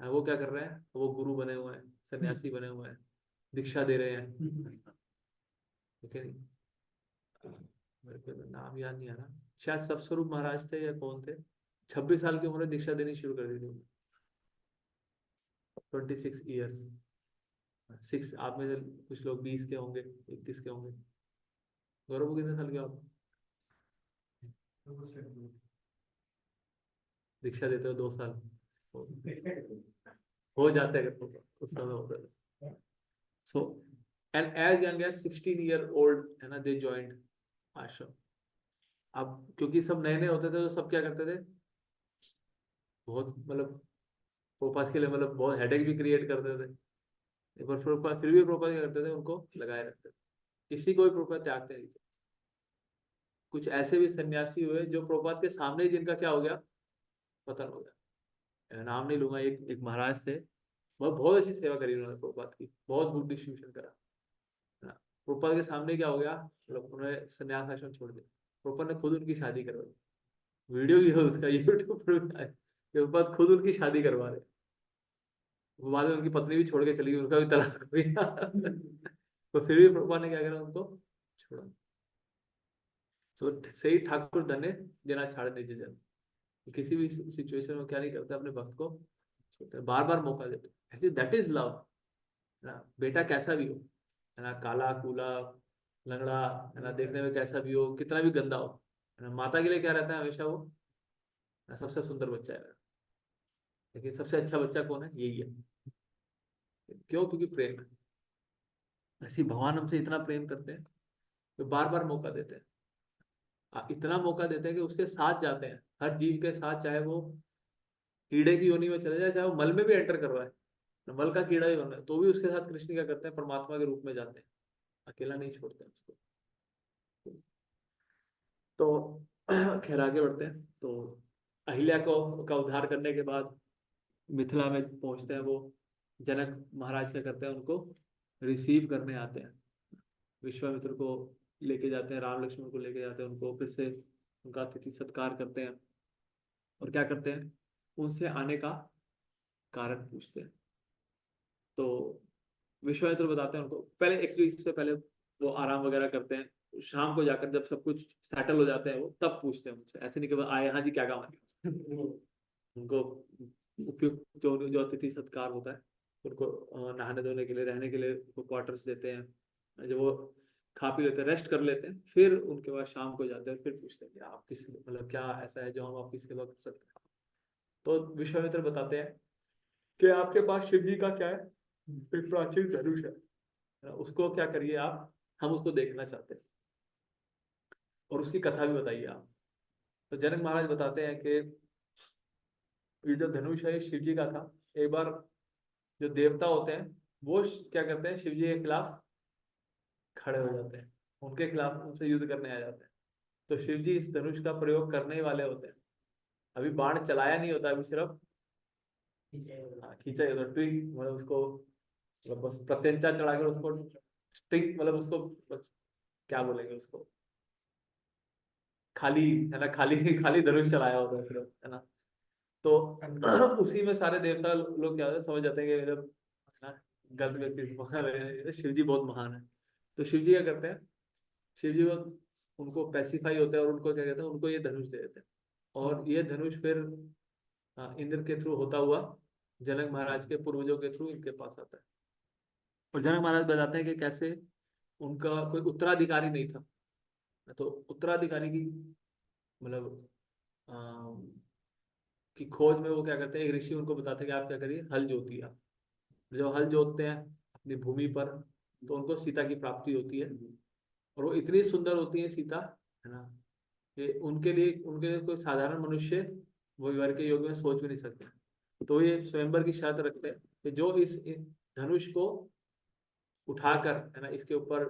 वो क्या कर रहे हैं, वो गुरु बने हुए हैं, सन्यासी बने हुए हैं, दीक्षा दे रहे हैं, ठीक है नहीं। मेरे को तो नाम याद नहीं आ रहा, शायद सतस्वरूप महाराज थे या कौन थे, 26 साल की उम्र में दीक्षा देनी शुरू कर दी थी, 26 ईयर्स। 6 आप में से कुछ लोग 20 के होंगे, 21 के होंगे। गौरव को कितने साल के हो आप, दीक्षा देते हो 2 साल, हो हो जाते हैं अगर उस समय होता है। So and as young as 16 year old, है ना, दे ज्वाइंट आश्रम। अब क्योंकि सब नए नए होते थे तो सब क्या करते थे, बहुत मतलब प्रोपास के लिए मतलब बहुत हेडेक भी क्रिएट करते थे। एक बार फिर भी प्रोपास क्या करते थे, उनको लगाए रखते थे, किसी को भी प्रोपास त्यागते नहीं थे। कुछ ऐसे भी सन्यासी हुए जो प्रोपात के सामने ही जिनका क्या हो गया, पतन हो गया। नाम नहीं लूंगा, एक महाराज थे, बहुत बहुत अच्छी सेवा करी उन्होंने प्रोपात की, बहुत बुक डिस्ट्रीब्यूशन करा, है ना। प्रोपात के सामने क्या हो गया, मतलब उन्होंने संन्यास आश्रम छोड़ दिया, प्रोपात ने खुद उनकी शादी करवाई, वीडियो भी है उसका यूट्यूब पर भी है, प्रोपात खुद उनकी शादी करवा रहे। वो बाद में उनकी पत्नी भी छोड़ के चली गई, उनका भी तलाक हो गया तो फिर भी प्रभुपाद ने क्या करा, उनको छोड़ा। सो सही ठाकुर धन्य जना छाड़ निज जन, किसी भी सिचुएशन में क्या नहीं करते, अपने भक्त को छोड़ते, बार बार मौका देते, दैट इज लव, है ना। बेटा कैसा भी हो, है ना, काला कूला, लंगड़ा, है ना, देखने में कैसा भी हो, कितना भी गंदा हो, है ना, माता के लिए क्या रहता है हमेशा वो, सबसे सुंदर बच्चा है। लेकिन सबसे अच्छा बच्चा कौन है? यही है। क्यों? क्योंकि प्रेम है। ऐसी भगवान हमसे इतना प्रेम करते हैं, तो बार बार मौका देते हैं। इतना मौका देते हैं कि उसके साथ जाते हैं, हर जीव के साथ, चाहे वो कीड़े की योनि में चले जाए, चाहे वो मल में भी एंटर कर रहा है, मल का कीड़ा ही बन रहा है, तो भी उसके साथ कृष्ण क्या करते हैं, परमात्मा के रूप में जाते हैं, अकेला नहीं छोड़ते हैं उसको। तो खैर आगे बढ़ते हैं। तो अहिल्या को का उद्धार करने के बाद मिथिला में पहुंचते हैं वो। जनक महाराज क्या करते हैं, उनको रिसीव करने आते हैं, विश्वामित्र को लेके जाते हैं, राम लक्ष्मण को लेके जाते हैं, उनको फिर से उनका अतिथि सत्कार करते हैं, और क्या करते हैं, उनसे आने का कारण पूछते हैं। तो विश्वामित्र बताते हैं उनको, पहले एक्चुअली इससे पहले वो आराम वगैरह करते हैं, शाम को जाकर जब सब कुछ सेटल हो जाते हैं वो तब पूछते हैं उनसे, ऐसे नहीं कि वो आए हाँ जी क्या काम है। उनको उपयुक्त जो जो अतिथि सत्कार होता है, उनको नहाने धोने के लिए, रहने के लिए उनको क्वार्टर्स देते हैं, जब वो खा पी लेते हैं, रेस्ट कर लेते हैं, फिर उनके बाद शाम को जाते हैं, फिर पूछते हैं कि आप किस, मतलब क्या ऐसा है जो हम आपकी सेवा कर सकते हैं। तो विश्वामित्र बताते हैं कि आपके पास शिव जी का क्या है, एक प्राचीन धनुष है, उसको क्या करिए आप, हम उसको देखना चाहते हैं, और उसकी कथा भी बताइए आप। तो जनक महाराज बताते हैं कि ये जो धनुष है ये शिव जी का था। एक बार जो देवता होते हैं वो क्या करते हैं, शिव जी के खिलाफ खड़े हो जाते हैं, उनके खिलाफ उनसे युद्ध करने आ जाते हैं। तो शिव जी इस धनुष का प्रयोग करने ही वाले होते हैं, अभी बाण चलाया नहीं होता, अभी सिर्फ खींचा ही होता, ट्विग मतलब उसको, मतलब बस प्रत्यंचा चढ़ा कर उसको स्टिक, मतलब उसको बस, क्या बोलेंगे उसको, खाली, है ना, खाली खाली धनुष चलाया होता है सिर्फ, है ना। तो उसी में सारे देवता लोग क्या होता है, समझ जाते हैं कि मतलब, है ना, गलत व्यक्ति से पकड़ रहे हैं, शिव जी बहुत महान है। तो शिव जी क्या करते हैं, शिव जी वो उनको पैसिफाई होते हैं, और उनको क्या कहते हैं, उनको ये धनुष दे देते हैं, और ये धनुष फिर इंद्र के थ्रू होता हुआ जनक महाराज के पूर्वजों के थ्रू इनके पास आता है। और जनक महाराज बताते हैं कि कैसे उनका कोई उत्तराधिकारी नहीं था, तो उत्तराधिकारी की, मतलब की खोज में वो क्या करते हैं, एक ऋषि उनको बताते हैं कि आप क्या करिए, हल जोतिए आप। जब हल जोतते हैं अपनी भूमि पर, तो उनको सीता की प्राप्ति होती है, और वो इतनी सुंदर होती है सीता, है ना, कि उनके लिए कोई साधारण मनुष्य वो विवाह के योग में सोच भी नहीं सकते। तो ये स्वयंवर की शर्त रखते हैं कि जो इस धनुष को उठाकर, है ना, इसके ऊपर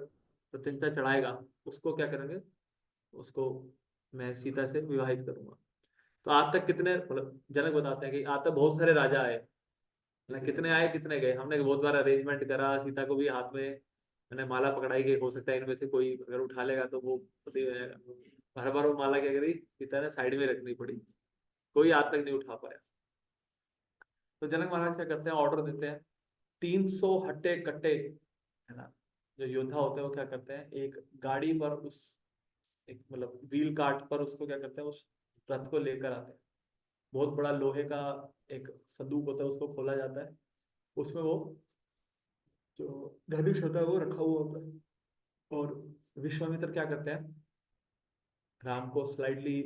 प्रतिष्ठा चढ़ाएगा, उसको क्या करेंगे, उसको मैं सीता से विवाहित करूंगा। तो आज तक कितने, मतलब जनक बताते हैं कि आज तक बहुत सारे राजा आए, मतलब कितने आए कितने गए, हमने बहुत बार अरेंजमेंट करा, सीता को भी हाथ में मैंने माला पकड़ाई कि हो सकता है इनमें से कोई अगर उठा लेगा तो वो पति हो जाएगा। हर बार वो माला क्या करी, सीता ने साइड में रखनी पड़ी, कोई आज तक नहीं उठा पाया। तो जनक महाराज क्या करते हैं, ऑर्डर देते हैं, 300 हट्टे कट्टे, है ना, जो योद्धा होते हैं वो क्या करते हैं, एक गाड़ी पर उस, एक मतलब व्हील कार्ट पर उसको क्या करते हैं, उस रथ को लेकर आते हैं। बहुत बड़ा लोहे का एक संदूक होता है, उसको खोला जाता है, उसमें वो जो धनुष होता है वो रखा हुआ होता है। और विश्वामित्र क्या करते हैं, राम को स्लाइडली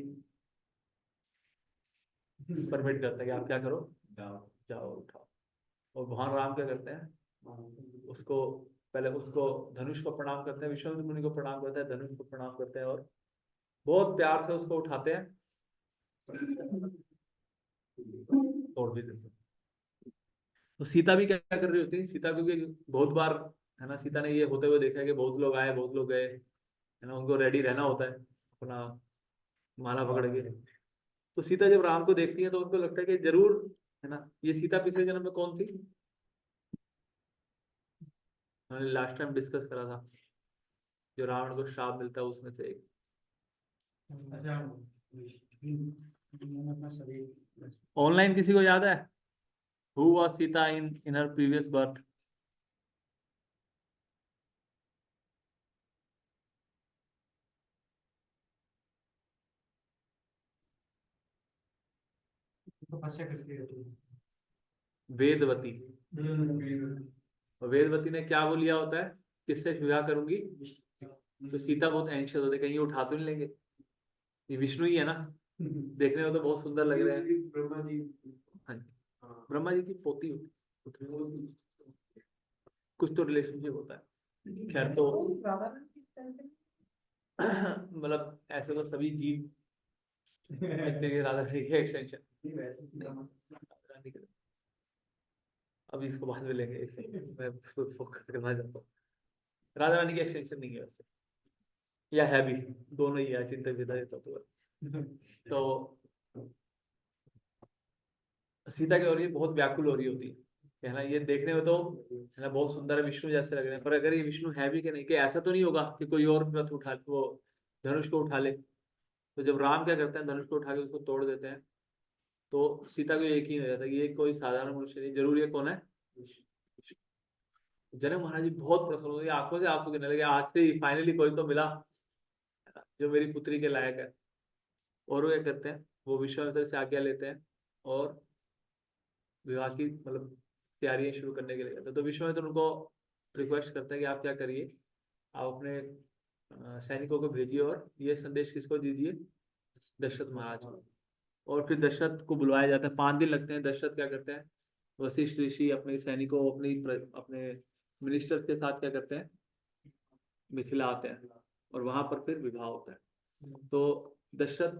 परमिट करते हैं कि आप क्या करो, जाओ जाओ उठाओ। और भगवान राम क्या करते हैं, उसको पहले उसको धनुष को प्रणाम करते हैं, विश्वामित्र मुनि को प्रणाम करते हैं, धनुष को प्रणाम करते हैं, और बहुत प्यार से उसको उठाते हैं, तोड़ भी देते हैं। तो सीता भी क्या कर रही होती है, सीता को भी बहुत बार, है ना, सीता ने ये होते हुए देखा है कि बहुत लोग आए बहुत लोग गए, है ना, उनको रेडी रहना होता है अपना माला पकड़ के। तो सीता जब राम को देखती है तो उनको लगता है कि जरूर, है ना, ये सीता पिछले जन्म में कौन थी, हमने लास्ट टाइम डिस्कस करा था, जो रावण को श्राप मिलता है उसमें से एक। ऑनलाइन किसी को याद है, who was Sita in in her previous birth? तपस्या करती रहती है। वेदवती। और वेदवती ने क्या वो लिया होता है, किससे विवाह करूंगी, तो सीता बहुत एंशियस होते, कहीं ये उठा तो नहीं लेंगे, ये विष्णु ही है ना, देखने में तो बहुत सुंदर लग रहे हैं। ब्रह्मा जी। हाँ जी, हाँ। ब्रह्मा जी की पोती होती, पुत्री, कुछ तो रिलेशनशिप होता है। खैर तो मतलब ऐसे तो सभी जीव एक तरीके से राधा रानी के एक्सटेंशन। अब इसको बाद में लेंगे, मैं फोकस करना चाहता हूँ। राधा रानी की एक्सटेंशन नहीं है वैसे, या है भी, दोनों ही है, चिंतन विदा तत्व। तो सीता की ओर ये बहुत व्याकुल हो रही होती है ना, ये देखने में तो है ना बहुत सुंदर है, विष्णु जैसे लग रहे हैं, पर अगर ये विष्णु है भी कि नहीं, कि ऐसा तो नहीं होगा कि कोई और रथ उठा, वो धनुष को उठा ले। तो जब राम क्या करते हैं, धनुष को उठा के उसको तोड़ देते हैं, तो सीता को यकीन हो जाता है कि ये कोई साधारण मनुष्य नहीं, जरूर ये कौन है। जनक महाराज जी बहुत प्रसन्न हो गए, आंखों से आंसू गिरने लगे, आज से फाइनली कोई तो मिला जो मेरी पुत्री के लायक है। और वो क्या करते हैं, वो विश्वामित्र से आज्ञा लेते हैं और विवाह की मतलब तैयारियां शुरू करने के लिए कहते हैं। तो विश्वामित्र उनको रिक्वेस्ट करते हैं कि आप क्या करिए, आप अपने सैनिकों को भेजिए और ये संदेश किसको दीजिए, दशरथ महाराज को। और फिर दशरथ को बुलवाया जाता है, 5 दिन लगते हैं। दशरथ क्या करते हैं, वशिष्ठ ऋषि अपने सैनिकों, अपने मिनिस्टर्स के साथ क्या करते हैं, मिथिला आते हैं, और वहां पर फिर विवाह होता है। तो दशरथ,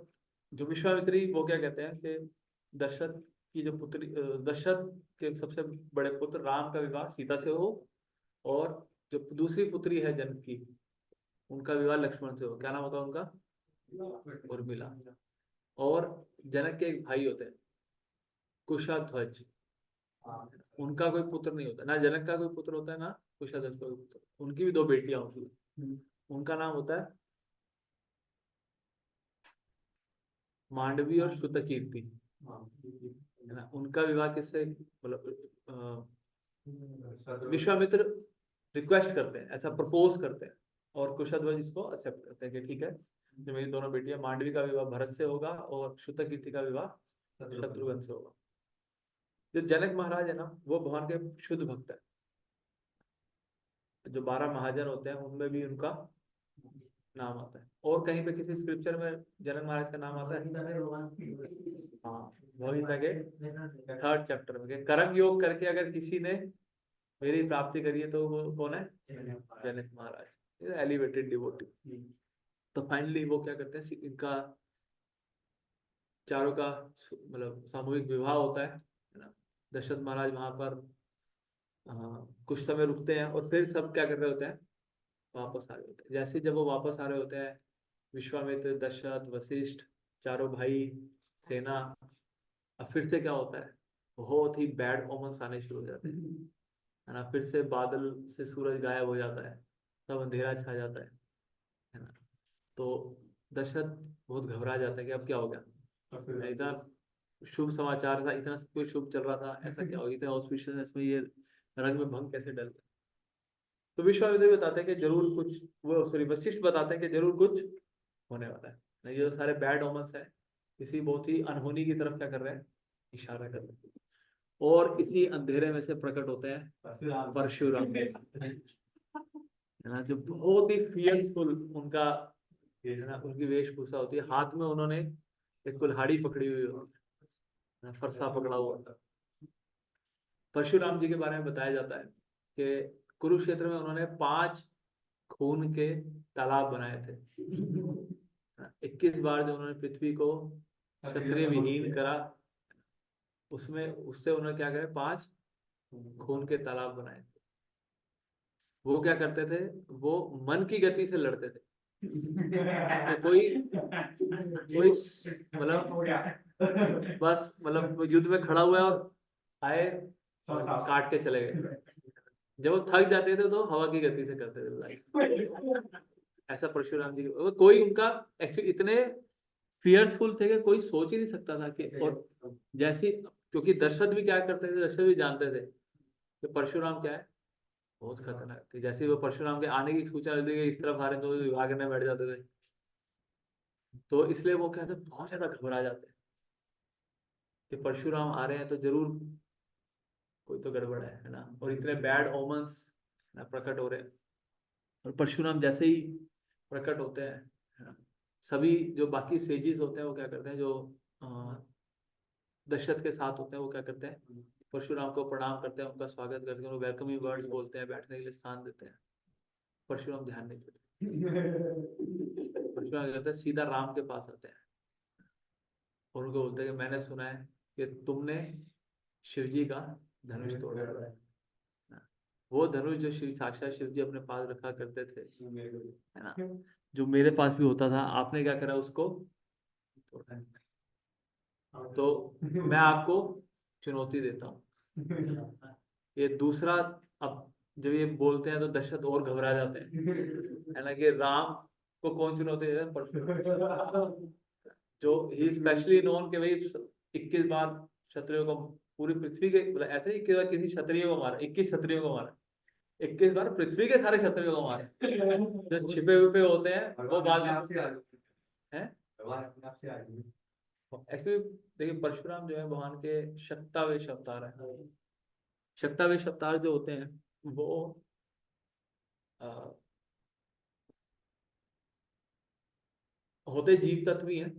जो विश्वामित्री, वो क्या कहते हैं कि दशरथ की जो पुत्री, दशरथ के सबसे बड़े पुत्र राम का विवाह सीता से हो, और जो दूसरी पुत्री है जनक की, उनका विवाह लक्ष्मण से हो। क्या नाम होता है उनका, उर्मिला। और जनक के एक भाई होते हैं कुशाध्वज, उनका कोई पुत्र नहीं होता, ना जनक का कोई पुत्र होता है, ना कुशाध्वज का कोई पुत्र। उनकी भी 2 बेटियां होती है, उनका नाम होता है मांडवी और श्रुतकीर्ति, है ना। उनका विवाह किससे, मतलब विश्वामित्र रिक्वेस्ट करते हैं, ऐसा प्रपोज करते हैं, और कुशाध्वज इसको एक्सेप्ट करते हैं कि ठीक है, जो मेरी दोनों बेटियां, मांडवी का विवाह भरत से होगा और श्रुतकीर्ति का विवाह शत्रुघ्न से होगा। जो जनक महाराज है ना, वो भगवान के शुद्ध भक्त है। जो 12 महाजन होते हैं उनमें भी उनका नाम आता है, और कहीं पे किसी स्क्रिप्चर में जनक महाराज का नाम आता है। हाँ, भगवद के 3rd चैप्टर में, कि कर्म योग करके अगर किसी ने मेरी प्राप्ति करी है, तो वो कौन है, जनक महाराज, एलिवेटेड डिवोटी। तो फाइनली वो क्या करते हैं, इनका चारों का मतलब सामूहिक विवाह होता है ना। दशरथ महाराज वहां पर कुछ समय रुकते हैं, और फिर सब क्या कर रहे होते हैं, वापस आ रहे होते हैं। जैसे जब वो वापस आ रहे होते हैं, विश्वामित्र, दशरथ, वशिष्ठ, चारों भाई, सेना, अब फिर से क्या होता है, बहुत ही बैड ओमन्स आने शुरू हो जाते हैं, है ना। फिर से बादल से सूरज गायब हो जाता है, तब अंधेरा छा जाता है ना। तो दशरथ बहुत घबरा जाता है कि अब क्या हो गया, इतना शुभ समाचार था, इतना सब कुछ शुभ चल रहा था, ऐसा क्या हो गया, इतना ऑस्पिशियस में ये रंग में भंग कैसे डल गया। तो विश्वामित्र बताते हैं कि जरूर कुछ, वो सॉरी वशिष्ठ बताते हैं कि जरूर कुछ होने वाला है। नहीं, ये सारे बैड ओमन्स है, किसी बहुत ही अनहोनी की तरफ क्या कर रहे हैं, इशारा कर रहे हैं। और इसी अंधेरे में से प्रकट होते हैं परशुराम, है ना, जो बहुत ही फियरफुल उनका, है ना, उनकी वेशभूषा होती है। हाथ में उन्होंने एक कुल्हाड़ी पकड़ी हुई होती है, फरसा पकड़ा हुआ था। परशुराम जी के बारे में बताया जाता है कि कुरुक्षेत्र में उन्होंने 5 खून के तालाब बनाए थे। 21 बार जो उन्होंने पृथ्वी को क्षत्रिय विहीन करा, उसमें उससे उन्होंने क्या करे, 5 खून के तालाब बनाए थे। वो क्या करते थे, वो मन की गति से लड़ते थे, कि कोई कोई मतलब बस मतलब युद्ध में खड़ा हुआ है और आए और काट के चले गए। जब वो थक जाते थे तो हवा की गति से करते थे लड़ाई। ऐसा परशुराम जी, कोई उनका एक्चुअली इतने फियर्सफुल थे कि कोई सोच ही नहीं सकता था कि, और जैसे क्योंकि दशरथ भी क्या करते थे, दशरथ भी जानते थे कि परशुराम क्या है, बहुत खतरनाक थे। जैसे वो परशुराम के आने की सूचना मिलती है इस तरफ आ रहे, तो विवाह करने बैठ जाते थे। तो इसलिए वो क्या थे, बहुत ज्यादा घबरा जाते हैं कि परशुराम आ रहे हैं तो जरूर कोई तो गड़बड़ है ना। और इतने बैड ओमन्स ना प्रकट हो रहे हैं, और परशुराम जैसे ही प्रकट होते हैं, है ना। सभी जो बाकी सेजिस होते हैं वो क्या करते हैं, जो दशरथ के साथ होते हैं वो क्या करते हैं, परशुराम को प्रणाम करते हैं, उनका स्वागत करते हैं, वेलकमिंग वर्ड्स बोलते हैं, बैठने के लिए स्थान देते हैं। परशुराम ध्यान नहीं देते। परशुराम कहते हैं सीधा राम के पास आते हैं और उनको बोलते हैं कि मैंने सुना है कि तुमने शिव जी का धनुष तोड़ा है। वो धनुष जो शिव साक्षात शिव जी अपने पास रखा करते थे, है ना, जो मेरे पास भी होता था, आपने क्या करा उसको तोड़ा है। तो मैं आपको चुनौती देता हूँ। ये दूसरा, अब जब ये बोलते हैं तो दशरथ और घबरा जाते हैं, है ना, कि राम को कौन चुनौती देता है, परशुराम। जो ही स्पेशली नोन के भाई 21 बार क्षत्रियो को, पूरी पृथ्वी के, मतलब ऐसे ही 21 बार किसी क्षत्रिय को मारा, 21 क्षत्रियो को मारा, 21 बार पृथ्वी के सारे क्षत्रियो को मारा। जो छिपे हुए होते हैं वो बाद में है। एक्चुअली देखिए परशुराम जो है भगवान के शक्तावेश अवतार है। शक्तावेश अवतार जो होते हैं वो आ, होते जीव तत्व ही हैं,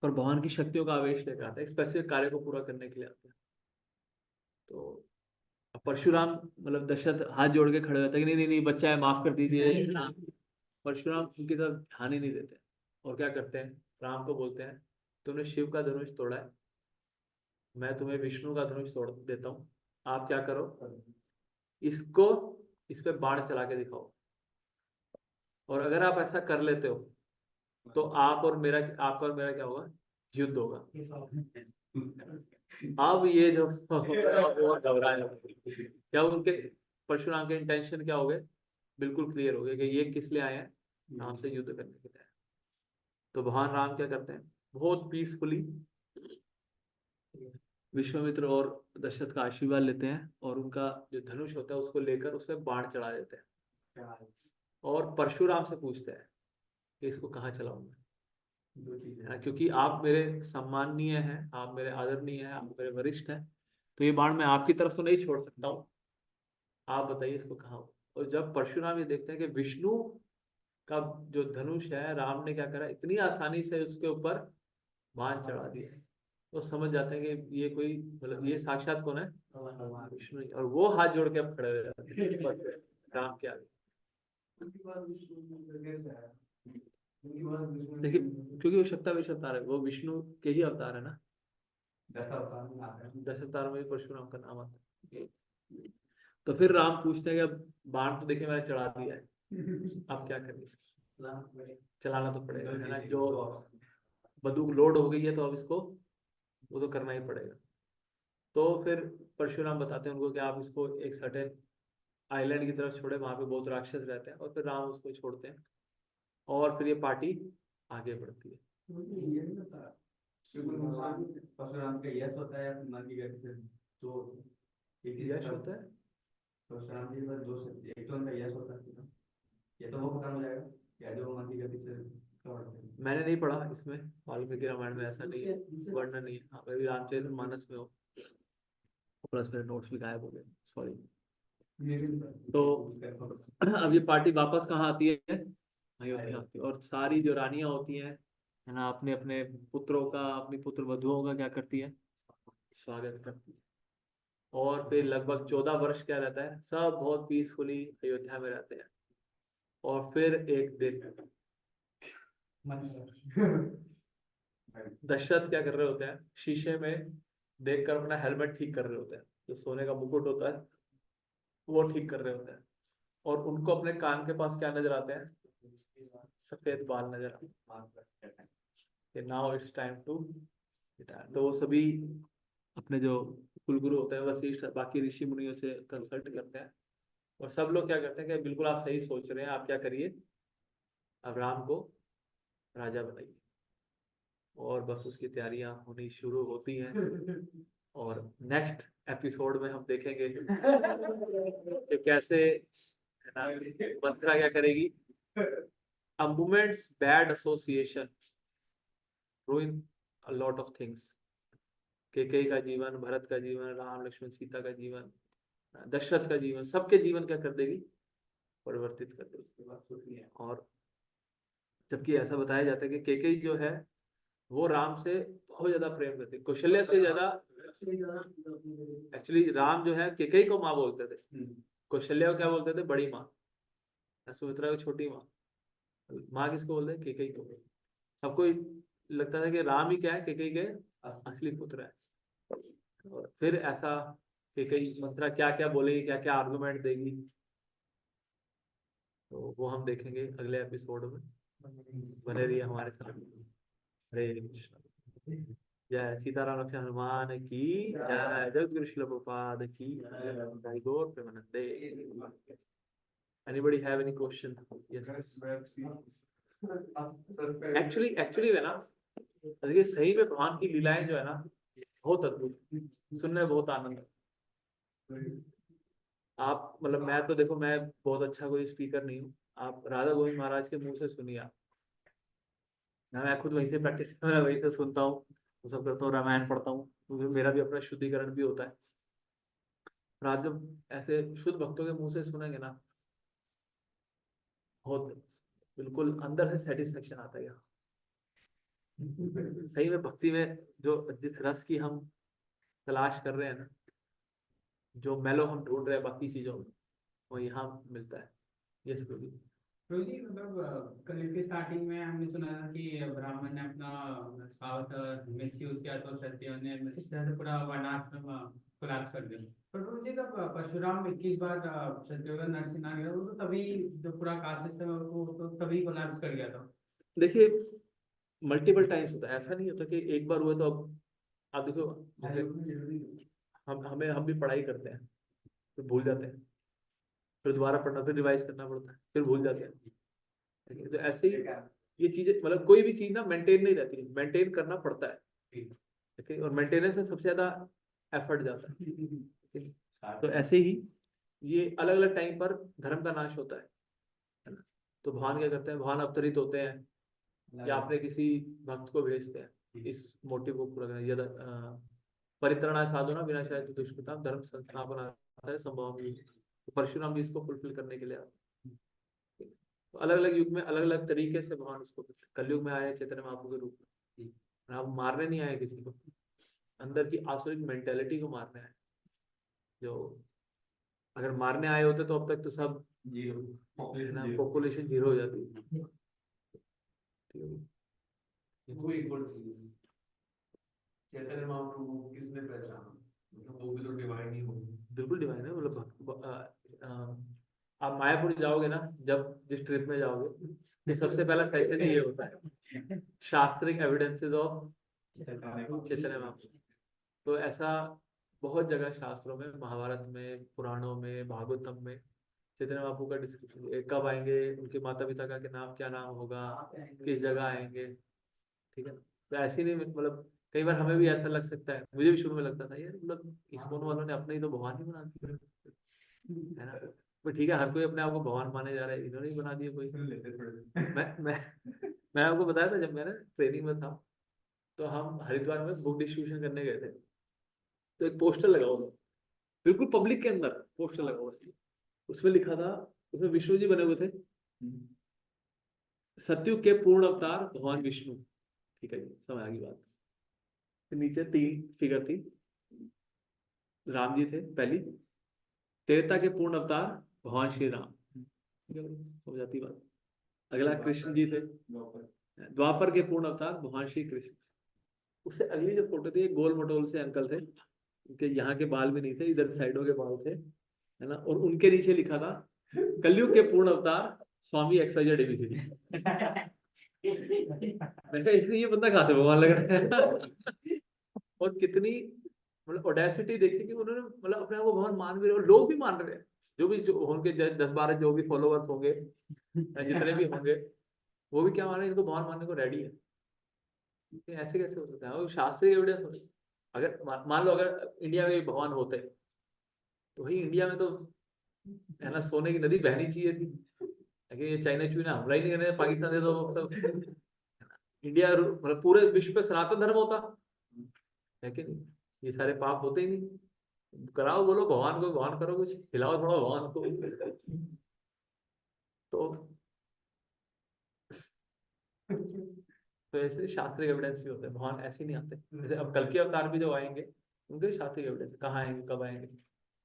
पर भगवान की शक्तियों का आवेश लेकर आते हैं, स्पेसिफिक कार्य को पूरा करने के लिए आते हैं। तो परशुराम मतलब दशरथ हाथ जोड़ के खड़े होते हैं कि नहीं नहीं नहीं बच्चा है, माफ कर दीजिए। परशुराम उनकी तरफ ध्यान ही नहीं देते और क्या करते हैं, राम को बोलते हैं तुमने शिव का धनुष तोड़ा है, मैं तुम्हें विष्णु का धनुष तोड़ देता हूँ, आप क्या करो, इसको, इस पे बाण चला के दिखाओ, और अगर आप ऐसा कर लेते हो तो आपका और मेरा क्या होगा, युद्ध होगा। अब ये जो और घबराए, क्या उनके परशुराम के इंटेंशन क्या हो गए, बिल्कुल क्लियर हो गए कि ये किस लिए आए हैं, राम से युद्ध करने के लिए। तो भगवान राम क्या करते हैं, बहुत पीसफुली विश्वामित्र और दशरथ का आशीर्वाद लेते हैं और उनका जो धनुष होता है उसको लेकर उस पर बाण चढ़ा देते हैं और परशुराम से पूछते हैं कि इसको कहाँ चलाऊंगा, है ना, क्योंकि आप मेरे सम्माननीय हैं, आप मेरे आदरणीय हैं, आप मेरे वरिष्ठ हैं, तो ये बाण मैं आपकी तरफ तो नहीं छोड़ सकता हूँ, आप बताइए इसको कहाँ हो। और जब परशुराम ये देखते हैं कि विष्णु का जो धनुष है राम ने क्या करा, इतनी आसानी से उसके ऊपर बाण चढ़ा दिया, तो समझ जाते हैं कि ये कोई, मतलब ये साक्षात कौन है, विष्णु ही। और वो हाथ जोड़ के अब खड़े हो जाते हैं राम के आगे। देखिए क्योंकि वो शक्ता विष अवतार है, वो विष्णु के ही अवतार है ना, 10 अवतार में भी परशुराम का नाम आता है। तो फिर राम पूछते हैं कि अब बाण तो देखिए मैंने चढ़ा दिया है, अब क्या करें इसका, चलाना तो पड़ेगा, है ना, जो बंदूक लोड हो गई है तो अब इसको वो तो करना ही पड़ेगा। तो फिर परशुराम बताते हैं उनको कि आप इसको एक सर्टेन आइलैंड की तरफ छोड़े, वहां पे बहुत राक्षस रहते हैं, और फिर राम उसको छोड़ते हैं और फिर ये पार्टी आगे बढ़ती है। परशुराम का यश होता है या मन की गति से जो यश होता है, परशुराम जी का जो एक तो उनका यश होता है, ये तो वो खत्म हो जाएगा या जो मन की गति से। मैंने नहीं पढ़ा इसमें, वाल्मीकि रामायण में ऐसा नहीं है, वर्णन नहीं है। हाँ मैं भी रामचरित मानस में हूँ, प्लस मेरे नोट्स भी गायब हो गए, सॉरी। तो अब ये पार्टी वापस कहाँ आती है, अयोध्या आती है, और सारी जो रानियां होती हैं, है ना, अपने अपने पुत्रों का, अपनी पुत्र वधुओं का क्या करती है, स्वागत करती है। और फिर लगभग 14 वर्ष क्या रहता है, सब बहुत पीसफुली अयोध्या में रहते हैं। और फिर एक दिन दशरथ क्या कर रहे होते हैं, शीशे में देखकर अपना हेलमेट ठीक कर रहे होते हैं, जो सोने का मुकुट होता है वो ठीक कर रहे होते हैं, और उनको अपने कान के पास क्या नजर आते हैं, सफेद बाल नजर आते हैं। Now it's time to retire. तो वो सभी अपने जो कुलगुरु होते हैं, वशिष्ठ, बाकी ऋषि मुनियों से कंसल्ट करते हैं, और सब लोग क्या करते हैं कि बिल्कुल आप सही सोच रहे हैं, आप क्या करिए, अब राम को राजा बनाइए। और बस उसकी तैयारियां होनी शुरू होती हैं, और नेक्स्ट एपिसोड में हम देखेंगे कि कैसे, है ना, मंत्रा क्या करेगी, a moment's bad association ruin a lot of things। Kaikeyi का जीवन, भरत का जीवन, राम लक्ष्मण सीता का जीवन, दशरथ का जीवन, सबके जीवन क्या कर देगी, परिवर्तित कर देगी। और जबकि ऐसा बताया जाता है कि केकई जो है वो राम से बहुत ज्यादा प्रेम करती, कौशल्या से ज्यादा। एक्चुअली राम जो है केकई को माँ बोलते थे, कौशल्या को क्या बोलते थे, बड़ी माँ। सुमित्रा को छोटी माँ। माँ किसको बोलते हैं, केकई को। सबको लगता था कि राम ही क्या है, केकई के असली पुत्र है। और फिर ऐसा केकई मंत्रा क्या क्या बोलेगी, क्या क्या आर्गुमेंट देगी, तो वो हम देखेंगे अगले एपिसोड में। बने रहिए हमारे साथ। हरे कृष्ण। जय सीताराम लक्ष्मण हनुमान की जय। जगत गुरु श्रील प्रभुपाद की जय। गौर प्रेमानंदे। Anybody have any question? Yes. Actually है ना, देखिए सही में भगवान की लीलाएं जो है ना बहुत अद्भुत, सुनने में बहुत आनंद है। आप मतलब मैं तो देखो मैं बहुत अच्छा कोई स्पीकर नहीं हूँ, आप राधा गोविंद महाराज के मुंह से सुनिए आप। मैं खुद वहीं से प्रैक्टिस वहीं से सुनता हूँ, वो सब करता हूँ, रामायण पढ़ता हूँ, तो मेरा भी अपना शुद्धिकरण भी होता है। और आप जब ऐसे शुद्ध भक्तों के मुंह से सुनेंगे ना, बहुत बिल्कुल अंदर से सेटिस्फेक्शन आता है यहाँ। सही में भक्ति में जो जिस रस की हम तलाश कर रहे हैं ना, जो मेलो हम ढूंढ रहे हैं बाकी चीजों में, वो यहाँ मिलता है। यस प्रभु। तो जी मतलब कलयुग की स्टार्टिंग में हमने सुना था कि ब्राह्मण ने अपना पावर मिस यूज किया तो क्षत्रियों ने इस तरह से पूरा वर्णाश्रम कोलैप्स कर दिया। पर प्रभु जी जब परशुराम 21 बार क्षत्रियों का नरसिंह गया तो तभी जो पूरा कास्ट सिस्टम है वो तो तभी कोलैप्स कर गया था। देखिए मल्टीपल टाइम्स होता है, ऐसा नहीं होता कि एक बार हुआ तो अब। आप देखो हम भी पढ़ाई करते हैं फिर भूल जाते हैं, फिर दोबारा पढ़ना, फिर रिवाइज करना पड़ता है, फिर भूल जाते हैं। ठीक है? तो ऐसे ही ये चीजें, मतलब कोई भी चीज ना मेंटेन नहीं रहती, मेंटेन करना पड़ता है। ठीक है? और मेंटेनेंस में सबसे ज्यादा एफर्ट जाता है। ठीक है? तो ऐसे ही ये अलग अलग टाइम पर धर्म का नाश होता है ना। तो भगवान क्या करते हैं, भगवान अवतरित होते हैं या अपने किसी भक्त को भेजते हैं इस मोटिव को पूरा करने। यदि परित्रणाय साधुना विनाशाय तु दुष्कृताम धर्म संस्थापनार्थाय संभवामि। तो परशुराम भी इसको फुलफिल करने के लिए आते हैं। तो अलग अलग युग में अलग अलग तरीके से भगवान उसको, कलयुग में आए चैतन्य महाप्रभु के रूप में। आप मारने नहीं आए किसी को, अंदर की आसुरिक मेंटेलिटी को मारने आए। जो अगर मारने आए होते तो अब तक तो सब पॉपुलेशन जीरो हो जाती है। वो एक और चीज, चैतन्य महाप्रभु को किसने पहचाना, मतलब वो भी तो डिवाइन ही होंगे। बिल्कुल डिवाइन है। मतलब आप मायापुर जाओगे ना, जब जिस ट्रिप में जाओगे तो सबसे पहला सेशन ये होता है, शास्त्रिक एविडेंसेस ऑफ चैतन्य महाप्रभु। तो ऐसा बहुत जगह शास्त्रों में, महाभारत में, पुराणों में, भागवतम में चैतन्य महाप्रभु का डिस्क्रिप्शन, कब आएंगे, उनके माता पिता का के नाम क्या नाम होगा, किस जगह आएंगे। ठीक है ना। तो ऐसे नहीं, मतलब कई बार हमें भी ऐसा लग सकता है, मुझे भी शुरू में लगता था यार, मतलब इस्कॉन वालों ने अपने ही तो भगवान ही बना दिया है ना। तो ठीक है, हर कोई अपने आप को भगवान माने जा रहा है, इन्होंने ही बना दिया कोई। मैं आपको बताया था जब मैंने ट्रेनिंग में था, तो हम हरिद्वार में बुक डिस्ट्रीब्यूशन करने गए थे। तो एक पोस्टर लगा हुआ था, बिल्कुल पब्लिक के अंदर पोस्टर लगा हुआ था। उसमें लिखा था, उसमें विष्णु जी बने हुए थे, सतयुग के पूर्ण अवतार भगवान विष्णु। ठीक है जी, समझ आ गई बात। फिर नीचे 3 फिगर थी, राम जी थे पहली, त्रेता के पूर्ण अवतार भगवान श्री राम। ठीक है, समझ आती बात। अगला कृष्ण जी थे, द्वापर के पूर्ण अवतार भगवान श्री कृष्ण। उससे अगली जो फोटो थी, गोल मटोल से अंकल थे, उनके यहाँ के बाल भी नहीं थे, इधर साइडों के बाल थे, है ना। और उनके नीचे लिखा था, कलयुग के पूर्ण अवतार स्वामी XYZ ABCD। मैं कहा ये बंदा कहाँ से भगवान लग रहा है। और कितनी मतलब ऑडेसिटी देखी कि उन्होंने मतलब अपने आप को भगवान मान भी रहे, और लोग भी मान रहे हैं, जो भी जो उनके 10-12 जो भी फॉलोअर्स होंगे, जितने भी होंगे, वो भी क्या मान रहे हैं, इनको भगवान मानने को रेडी है। ऐसे कैसे हो सकता है, वो शास्त्रीय एविडेंस हो। अगर मान लो अगर इंडिया में भगवान होते तो वही इंडिया में तो है ना सोने की नदी बहनी चाहिए थी। लेकिन ये चाइना चुना हमला ही नहीं करने, पाकिस्तान से तो सब इंडिया मतलब पूरे विश्व पे सनातन धर्म होता है कि नहीं, ये सारे पाप होते ही नहीं। कराओ, बोलो भगवान को भगवान करो, कुछ खिलाओ थोड़ा भगवान को। तो तो ऐसे शास्त्रीय एविडेंस भी होते हैं, भगवान ऐसे नहीं आते। जैसे अब कल के अवतार भी जो आएंगे उनके शास्त्रीय एविडेंस कहाँ आएंगे, कब आएंगे,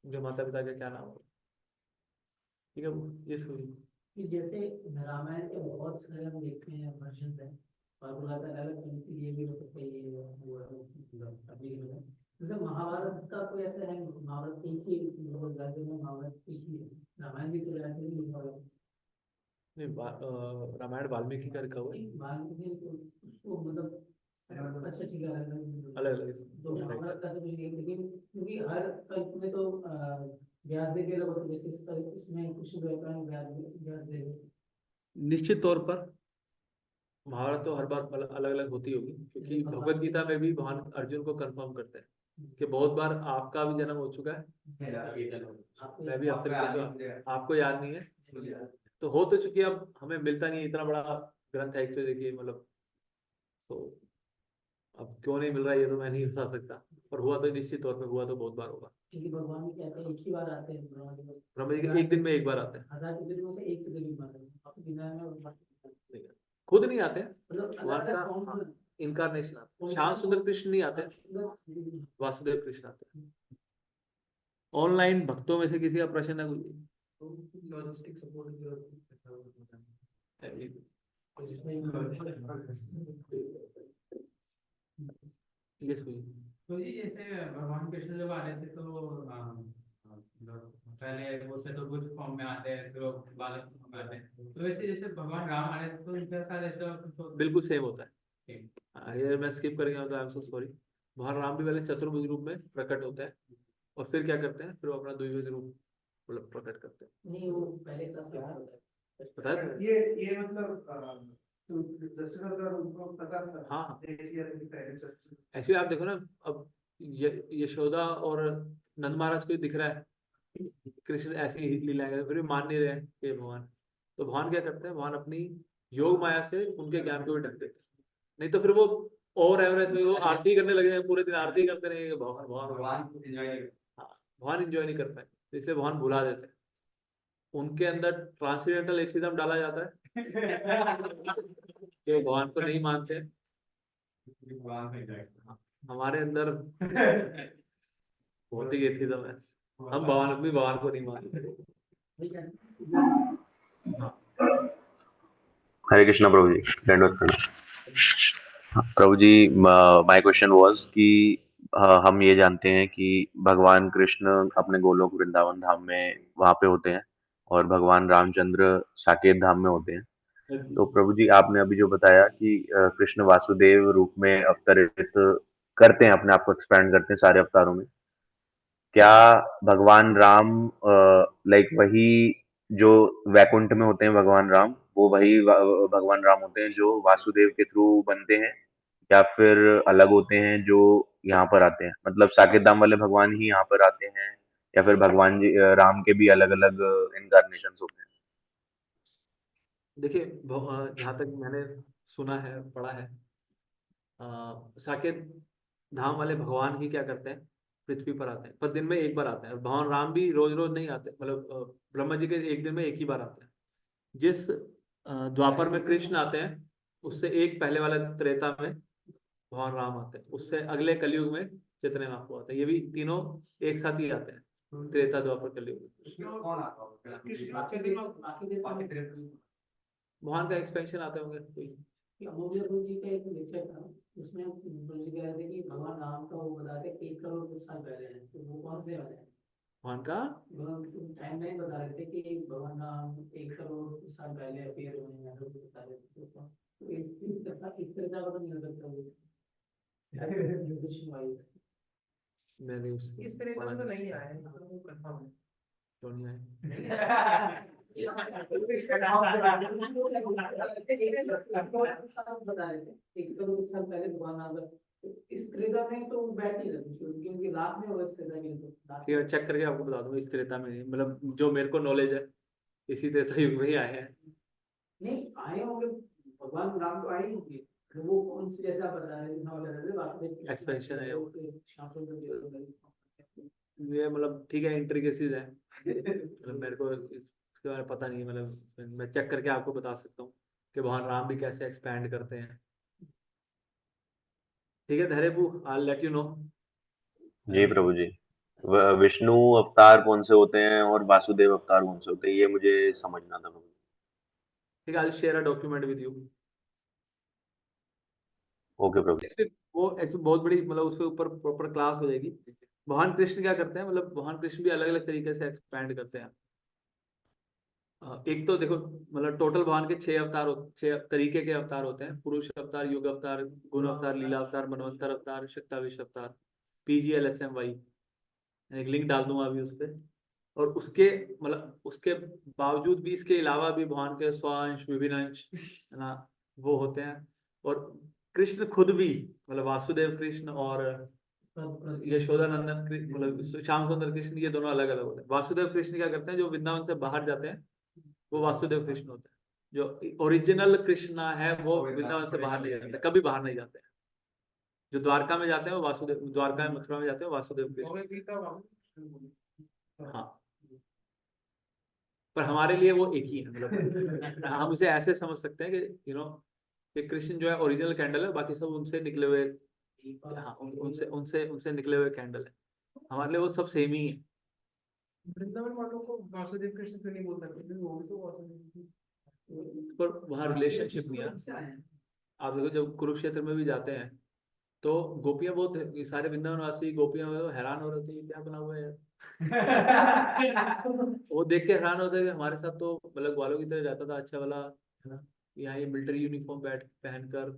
उनके माता पिता का क्या नाम होगा, ठीक है। ये सुनिए, कि जैसे रामायण के बहुत सारे हम देखते हैं वर्जन है, और बुलाता अलग अलग ये भी हो सकता है, ये वो अभी जैसे महाभारत का कोई ऐसा है, महाभारत एक ही राज्य में महाभारत एक ही है, रामायण भी तो ऐसे ही लिखा हुआ है। नहीं रामायण वाल्मीकि का लिखा हुआ है, वाल्मीकि तो उसको मतलब अच्छा ठीक है, अलग अलग अलग तो महाभारत का तो मुझे लेकिन क्योंकि हर कल्प में तो व्यास देव के लोग, जैसे इसमें कुछ रहता है व्यास देव। निश्चित तौर पर महाभारत तो हर बार अलग अलग होती होगी, क्योंकि भगवत गीता में भी भगवान अर्जुन को कंफर्म करते हैं कि बहुत बार आपका भी जन्म हो चुका है, मैं भी अब तक आपको याद नहीं है, तो हो तो चुकी है, अब हमें मिलता नहीं है, इतना बड़ा ग्रंथ है एक तो देखिए, मतलब तो अब क्यों नहीं मिल रहा है ये तो मैं नहीं बता सकता, पर हुआ तो निश्चित तौर पे हुआ तो बहुत बार होगा। क्योंकि भगवान भी कहते हैं एक ही बार आते हैं ब्रह्मा जी को। ब्रह्मा जी के एक दिन में एक बार आते हैं, हजार के दिनों से एक से दिन में आते हैं, अपनी दुनिया में और बाकी खुद नहीं आते हैं, मतलब भगवान अलग का अलग फॉर्म इनकारनेशन आते हैं। श्याम सुंदर कृष्ण नहीं आते, वासुदेव कृष्ण आते हैं। ऑनलाइन भक्तों में से किसी का प्रश्न है कोई? लॉजिस्टिक सपोर्ट ये सुनिए, तो जी जैसे भगवान कृष्ण जब आ रहे थे तो पहले वो चतुर्भुज फॉर्म में आते हैं, फिर वो बालक फॉर्म में आते हैं, तो वैसे जैसे भगवान राम आ रहे थे तो उनके साथ ऐसा कुछ बिल्कुल सेम होता है। Same. ये मैं स्किप कर गया तो आई एम सो सॉरी। भगवान राम भी पहले चतुर्भुज रूप में प्रकट होते हैं, और फिर क्या करते हैं, फिर वो अपना द्विभुज रूप मतलब प्रकट करते हैं। नहीं, वो पहले क्लास में होता है। बताया था? ये मतलब दशरथ का उनको पता था। हाँ। देख लिया था कि पहले से। एक्चुअली आप देखो ना, अब यशोदा और नंद महाराज को दिख रहा है कृष्ण ऐसी ही लीला है, फिर भी मान नहीं रहे हैं कि भगवान, तो भगवान क्या करते हैं, भगवान अपनी योग माया से उनके ज्ञान को भी ढक देते हैं, नहीं तो फिर वो ओवर एवरेज में वो आरती करने लगे हैं, पूरे दिन आरती करते रहेंगे, भगवान भगवान भगवान भगवान एंजॉय नहीं कर पाए, तो इसलिए भगवान भुला देते हैं, उनके अंदर ट्रांसडेंटल एथिज्म डाला जाता है कि भगवान को नहीं मानते हैं, हमारे अंदर भौतिक एथिज्म है, हम भगवान अपनी भगवान को नहीं मानते। ठीक है। हरे कृष्णा प्रभु जी, दंडवत प्रणाम। प्रभु जी, माय क्वेश्चन वाज कि हम ये जानते हैं कि भगवान कृष्ण अपने गोलोक वृंदावन धाम में वहां पे होते हैं, और भगवान रामचंद्र साकेत धाम में होते हैं। तो प्रभु जी, आपने अभी जो बताया कि कृष्ण वासुदेव रूप में अवतरित करते हैं, अपने आप को एक्सपैंड करते हैं सारे अवतारों में, क्या भगवान राम लाइक वही जो वैकुंठ में होते हैं भगवान राम, वो वही भगवान राम होते हैं जो वासुदेव के थ्रू बनते हैं, या फिर अलग होते हैं जो यहाँ पर आते हैं, मतलब साकेत धाम वाले भगवान ही यहाँ पर आते हैं, या फिर भगवान जी राम के भी अलग अलग इनकारनेशन होते हैं? देखिए जहाँ तक मैंने सुना है, पढ़ा है, साकेत धाम वाले भगवान ही क्या करते हैं, पृथ्वी पर आते हैं, पर दिन में एक बार आते हैं। भगवान राम भी रोज रोज नहीं आते, मतलब ब्रह्मा जी के एक दिन में एक ही बार आते हैं। जिस द्वापर में कृष्ण आते हैं, उससे एक पहले वाला त्रेता में भगवान राम आते हैं, उससे अगले कलयुग में चैतन्य महाप्रभु आते हैं। ये भी तीनों एक साथ ही आते हैं, त्रेता द्वापर कलयुग में। कौन आता है? बाकी दिन भगवान का एक्सपेंशन आते होंगे कोई। कि अमूल्य गुरु जी का एक लेक्चर था, उसमें गुरु जी कह रहे थे कि भगवान राम का वो बताते 1 करोड़ कुछ साल पहले है, तो वो कौन से वाले हैं? भगवान का टाइम लाइन बता रहे थे कि भगवान राम 1 करोड़ कुछ साल पहले अपीयर हुए हैं, ऐसा कुछ बता रहे थे। तो इस तरह का तो नहीं हो सकता वो वाइज। मैंने उसको इस तरह पढ़ा का तो नहीं। नहीं आया है, मतलब वो कंफर्म है। क्यों नहीं आए? बता रहे थे 1 करोड़ साल पहले भगवान राम का, इस त्रेता में तो बैठ नहीं रहे क्योंकि लाख में होगा इस त्रेता के लिए, तो ठीक है, चेक करके आपको बता दूंगा। इस त्रेता में नहीं, मतलब जो मेरे को नॉलेज है इसी त्रेता युग में ही आए हैं। नहीं आए होंगे, भगवान राम तो आए ही होंगे, तो वो कौन से जैसा बता रहे थे वासुदेव Expansion है वो। श्याम सुंदर देव। ये मतलब ठीक है, इंट्रिकेसीज है, मतलब मेरे को इसके बारे में पता नहीं है, मतलब मैं चेक करके आपको बता सकता हूँ कि भगवान राम भी कैसे एक्सपैंड करते हैं, ठीक है धैर्यपु, आई लेट यू नो। जी प्रभु जी। विष्णु अवतार कौन से होते हैं और वासुदेव अवतार कौन से होते हैं, ये मुझे समझना था प्रभु। ठीक है, I share a document with you. Okay प्रभु जी। Actually, वो ऐसे बहुत बड़ी मतलब उसके ऊपर प्रॉपर क्लास हो जाएगी। भगवान कृष्ण क्या करते हैं, मतलब भगवान कृष्ण भी अलग अलग तरीके से एक्सपैंड करते हैं। एक तो देखो मतलब टोटल भगवान के 6 अवतार 6 तरीके के अवतार होते हैं। पुरुष अवतार, युग अवतार, गुण अवतार, लीला अवतार, मनवंतर अवतार, शक्ताविश अवतार, PGLSMY। एक लिंक डाल दूंगा अभी उस पर। और उसके मतलब उसके बावजूद भी, इसके अलावा भी भगवान के 100 अंश, विभिन्न अंश है ना, वो होते हैं। और कृष्ण खुद भी मतलब वासुदेव कृष्ण और यशोदानंदन कृष्ण मतलब श्याम सुंदर कृष्ण, ये दोनों अलग अलग होते हैं। वासुदेव कृष्ण क्या करते हैं, जो वृंदावन से बाहर जाते हैं वो वासुदेव कृष्ण होते हैं। जो ओरिजिनल कृष्णा है वो वृंदावन से बाहर नहीं जाते, कभी बाहर नहीं जाते हैं। जो द्वारका में जाते हैं वो वासुदेव, द्वारका में मथुरा में जाते हैं वासुदेव कृष्ण। हाँ, पर हमारे लिए वो एक ही है, मतलब हम उसे ऐसे समझ सकते हैं कि कि कृष्ण जो है ओरिजिनल कैंडल है, बाकी सब उनसे निकले हुए, हाँ उनसे उनसे उनसे निकले हुए कैंडल है। हमारे लिए वो सब सेम ही है। वृंदावन वालों को वासुदेव कृष्ण क्यों नहीं बोल सकते, क्योंकि वो भी तो वासुदेव। पर वहाँ रिलेशनशिप नहीं है। आप देखो जब कुरुक्षेत्र में भी जाते हैं तो गोपियां बहुत, ये सारे वृंदावन वासी गोपियां हैरान हो रहे थे क्या बना हुआ है यार। वो देख के हैरान होता है कि हमारे साथ तो मतलब ग्वालों की तरह रहता था, अच्छा वाला है ना, यहाँ ये मिलिट्री यूनिफॉर्म पहनकर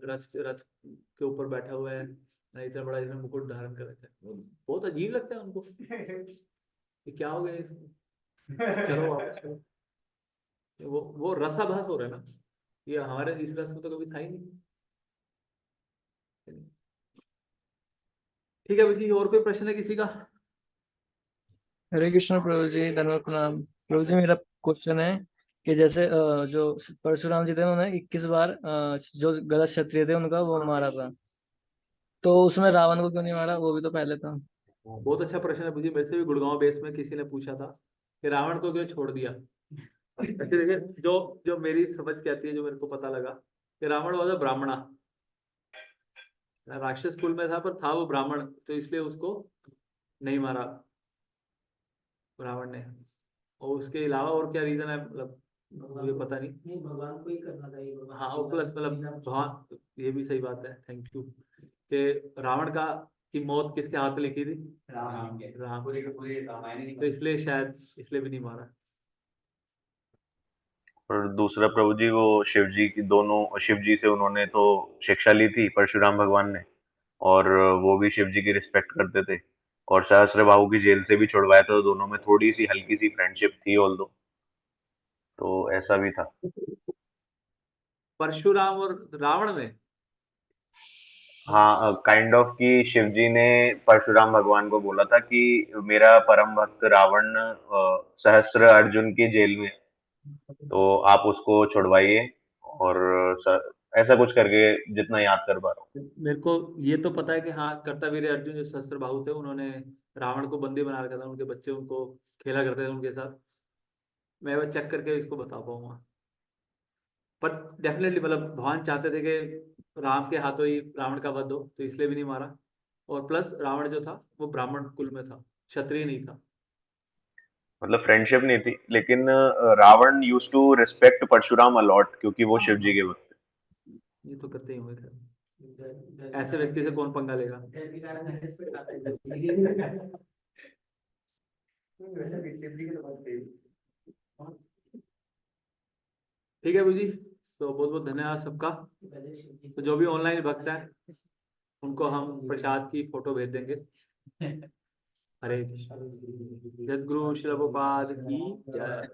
रथ रथ के ऊपर बैठा हुआ है ना, इतना बड़ा इसने मुकुट धारण कर रखा है। बहुत अजीब लगता है उनको, ये क्या हो गया इसमें? चलो वापस चलो। वो रसाभास हो रहा है ना, ये हमारे इस रस में तो कभी था ही नहीं। ठीक है भाई, और कोई प्रश्न है किसी का? हरे कृष्ण प्रभु जी, धन्यवाद प्रणाम। प्रभु जी मेरा क्वेश्चन है कि जैसे जो परशुराम जी थे उन्होंने 21 बार जो गलत क्षत्रिय थे उनका वो मारा था, तो उसमें रावण को क्यों नहीं मारा, वो भी तो पहले था। बहुत अच्छा प्रश्न है मुझे, वैसे भी गुड़गांव बेस में किसी ने पूछा था कि रावण को क्यों छोड़ दिया। ऐसे देखिए, जो जो मेरी समझ कहती है, जो मेरे को पता लगा कि रावण वाला ब्राह्मणा, राक्षस कुल में था पर था वो ब्राह्मण, तो इसलिए उसको नहीं मारा रावण ने। और उसके अलावा और क्या रीजन है मतलब मुझे पता नहीं। नहीं, भगवान को ही करना चाहिए, भगवान हाँ, की और प्लस मतलब भगवान, ये भी सही बात है, थैंक यू, कि रावण की मौत किसके हाथ में लिखी थी? राम के राम। पूरे के पूरे रामायण नहीं तो इसलिए शायद इसलिए भी नहीं मारा। और दूसरा प्रभु जी, वो शिव जी की दोनों, शिव जी से उन्होंने तो शिक्षा ली थी परशुराम भगवान ने, और वो भी शिव जी की रिस्पेक्ट करते थे, और सहस्त्रबाहु की जेल से भी छुड़वाया था, तो दोनों में थोड़ी सी हल्की सी फ्रेंडशिप थी ऑल दो, तो ऐसा भी था। परशुराम और रावण में? हाँ, काइंड ऑफ कि शिव जी ने परशुराम भगवान को बोला था कि मेरा परम भक्त रावण सहस्त्र अर्जुन की जेल में है, तो आप उसको छुड़वाइए, और ऐसा कुछ करके, जितना याद कर पा रहा हूँ। मेरे को ये तो पता है कि हाँ, कर्तवीर अर्जुन जो सहस्त्रबाहु थे उन्होंने रावण को बंदी बना रखा था, उनके बच्चे उनको खेला करते थे उनके साथ। मैं वो चेक करके इसको बता पाऊंगा, पर डेफिनेटली मतलब भगवान चाहते थे कि राम के हाथों ही रावण का वध हो, तो इसलिए भी नहीं मारा। और प्लस रावण जो था वो ब्राह्मण कुल में था, क्षत्रिय नहीं था। मतलब फ्रेंडशिप नहीं थी, लेकिन Ravan use to respect Parshuram a lot, क्योंकि वो शिव जी के भक्त थे। ये तो करते ही होंगे खैर, ऐसे व्यक्ति से कौन पंगा लेगा। ठीक है जी, तो बहुत बहुत धन्यवाद सबका। तो जो भी ऑनलाइन भक्त है उनको हम प्रसाद की फोटो भेज देंगे। हरे कृष्ण। जय गुरु श्री प्रभुपाद की जय।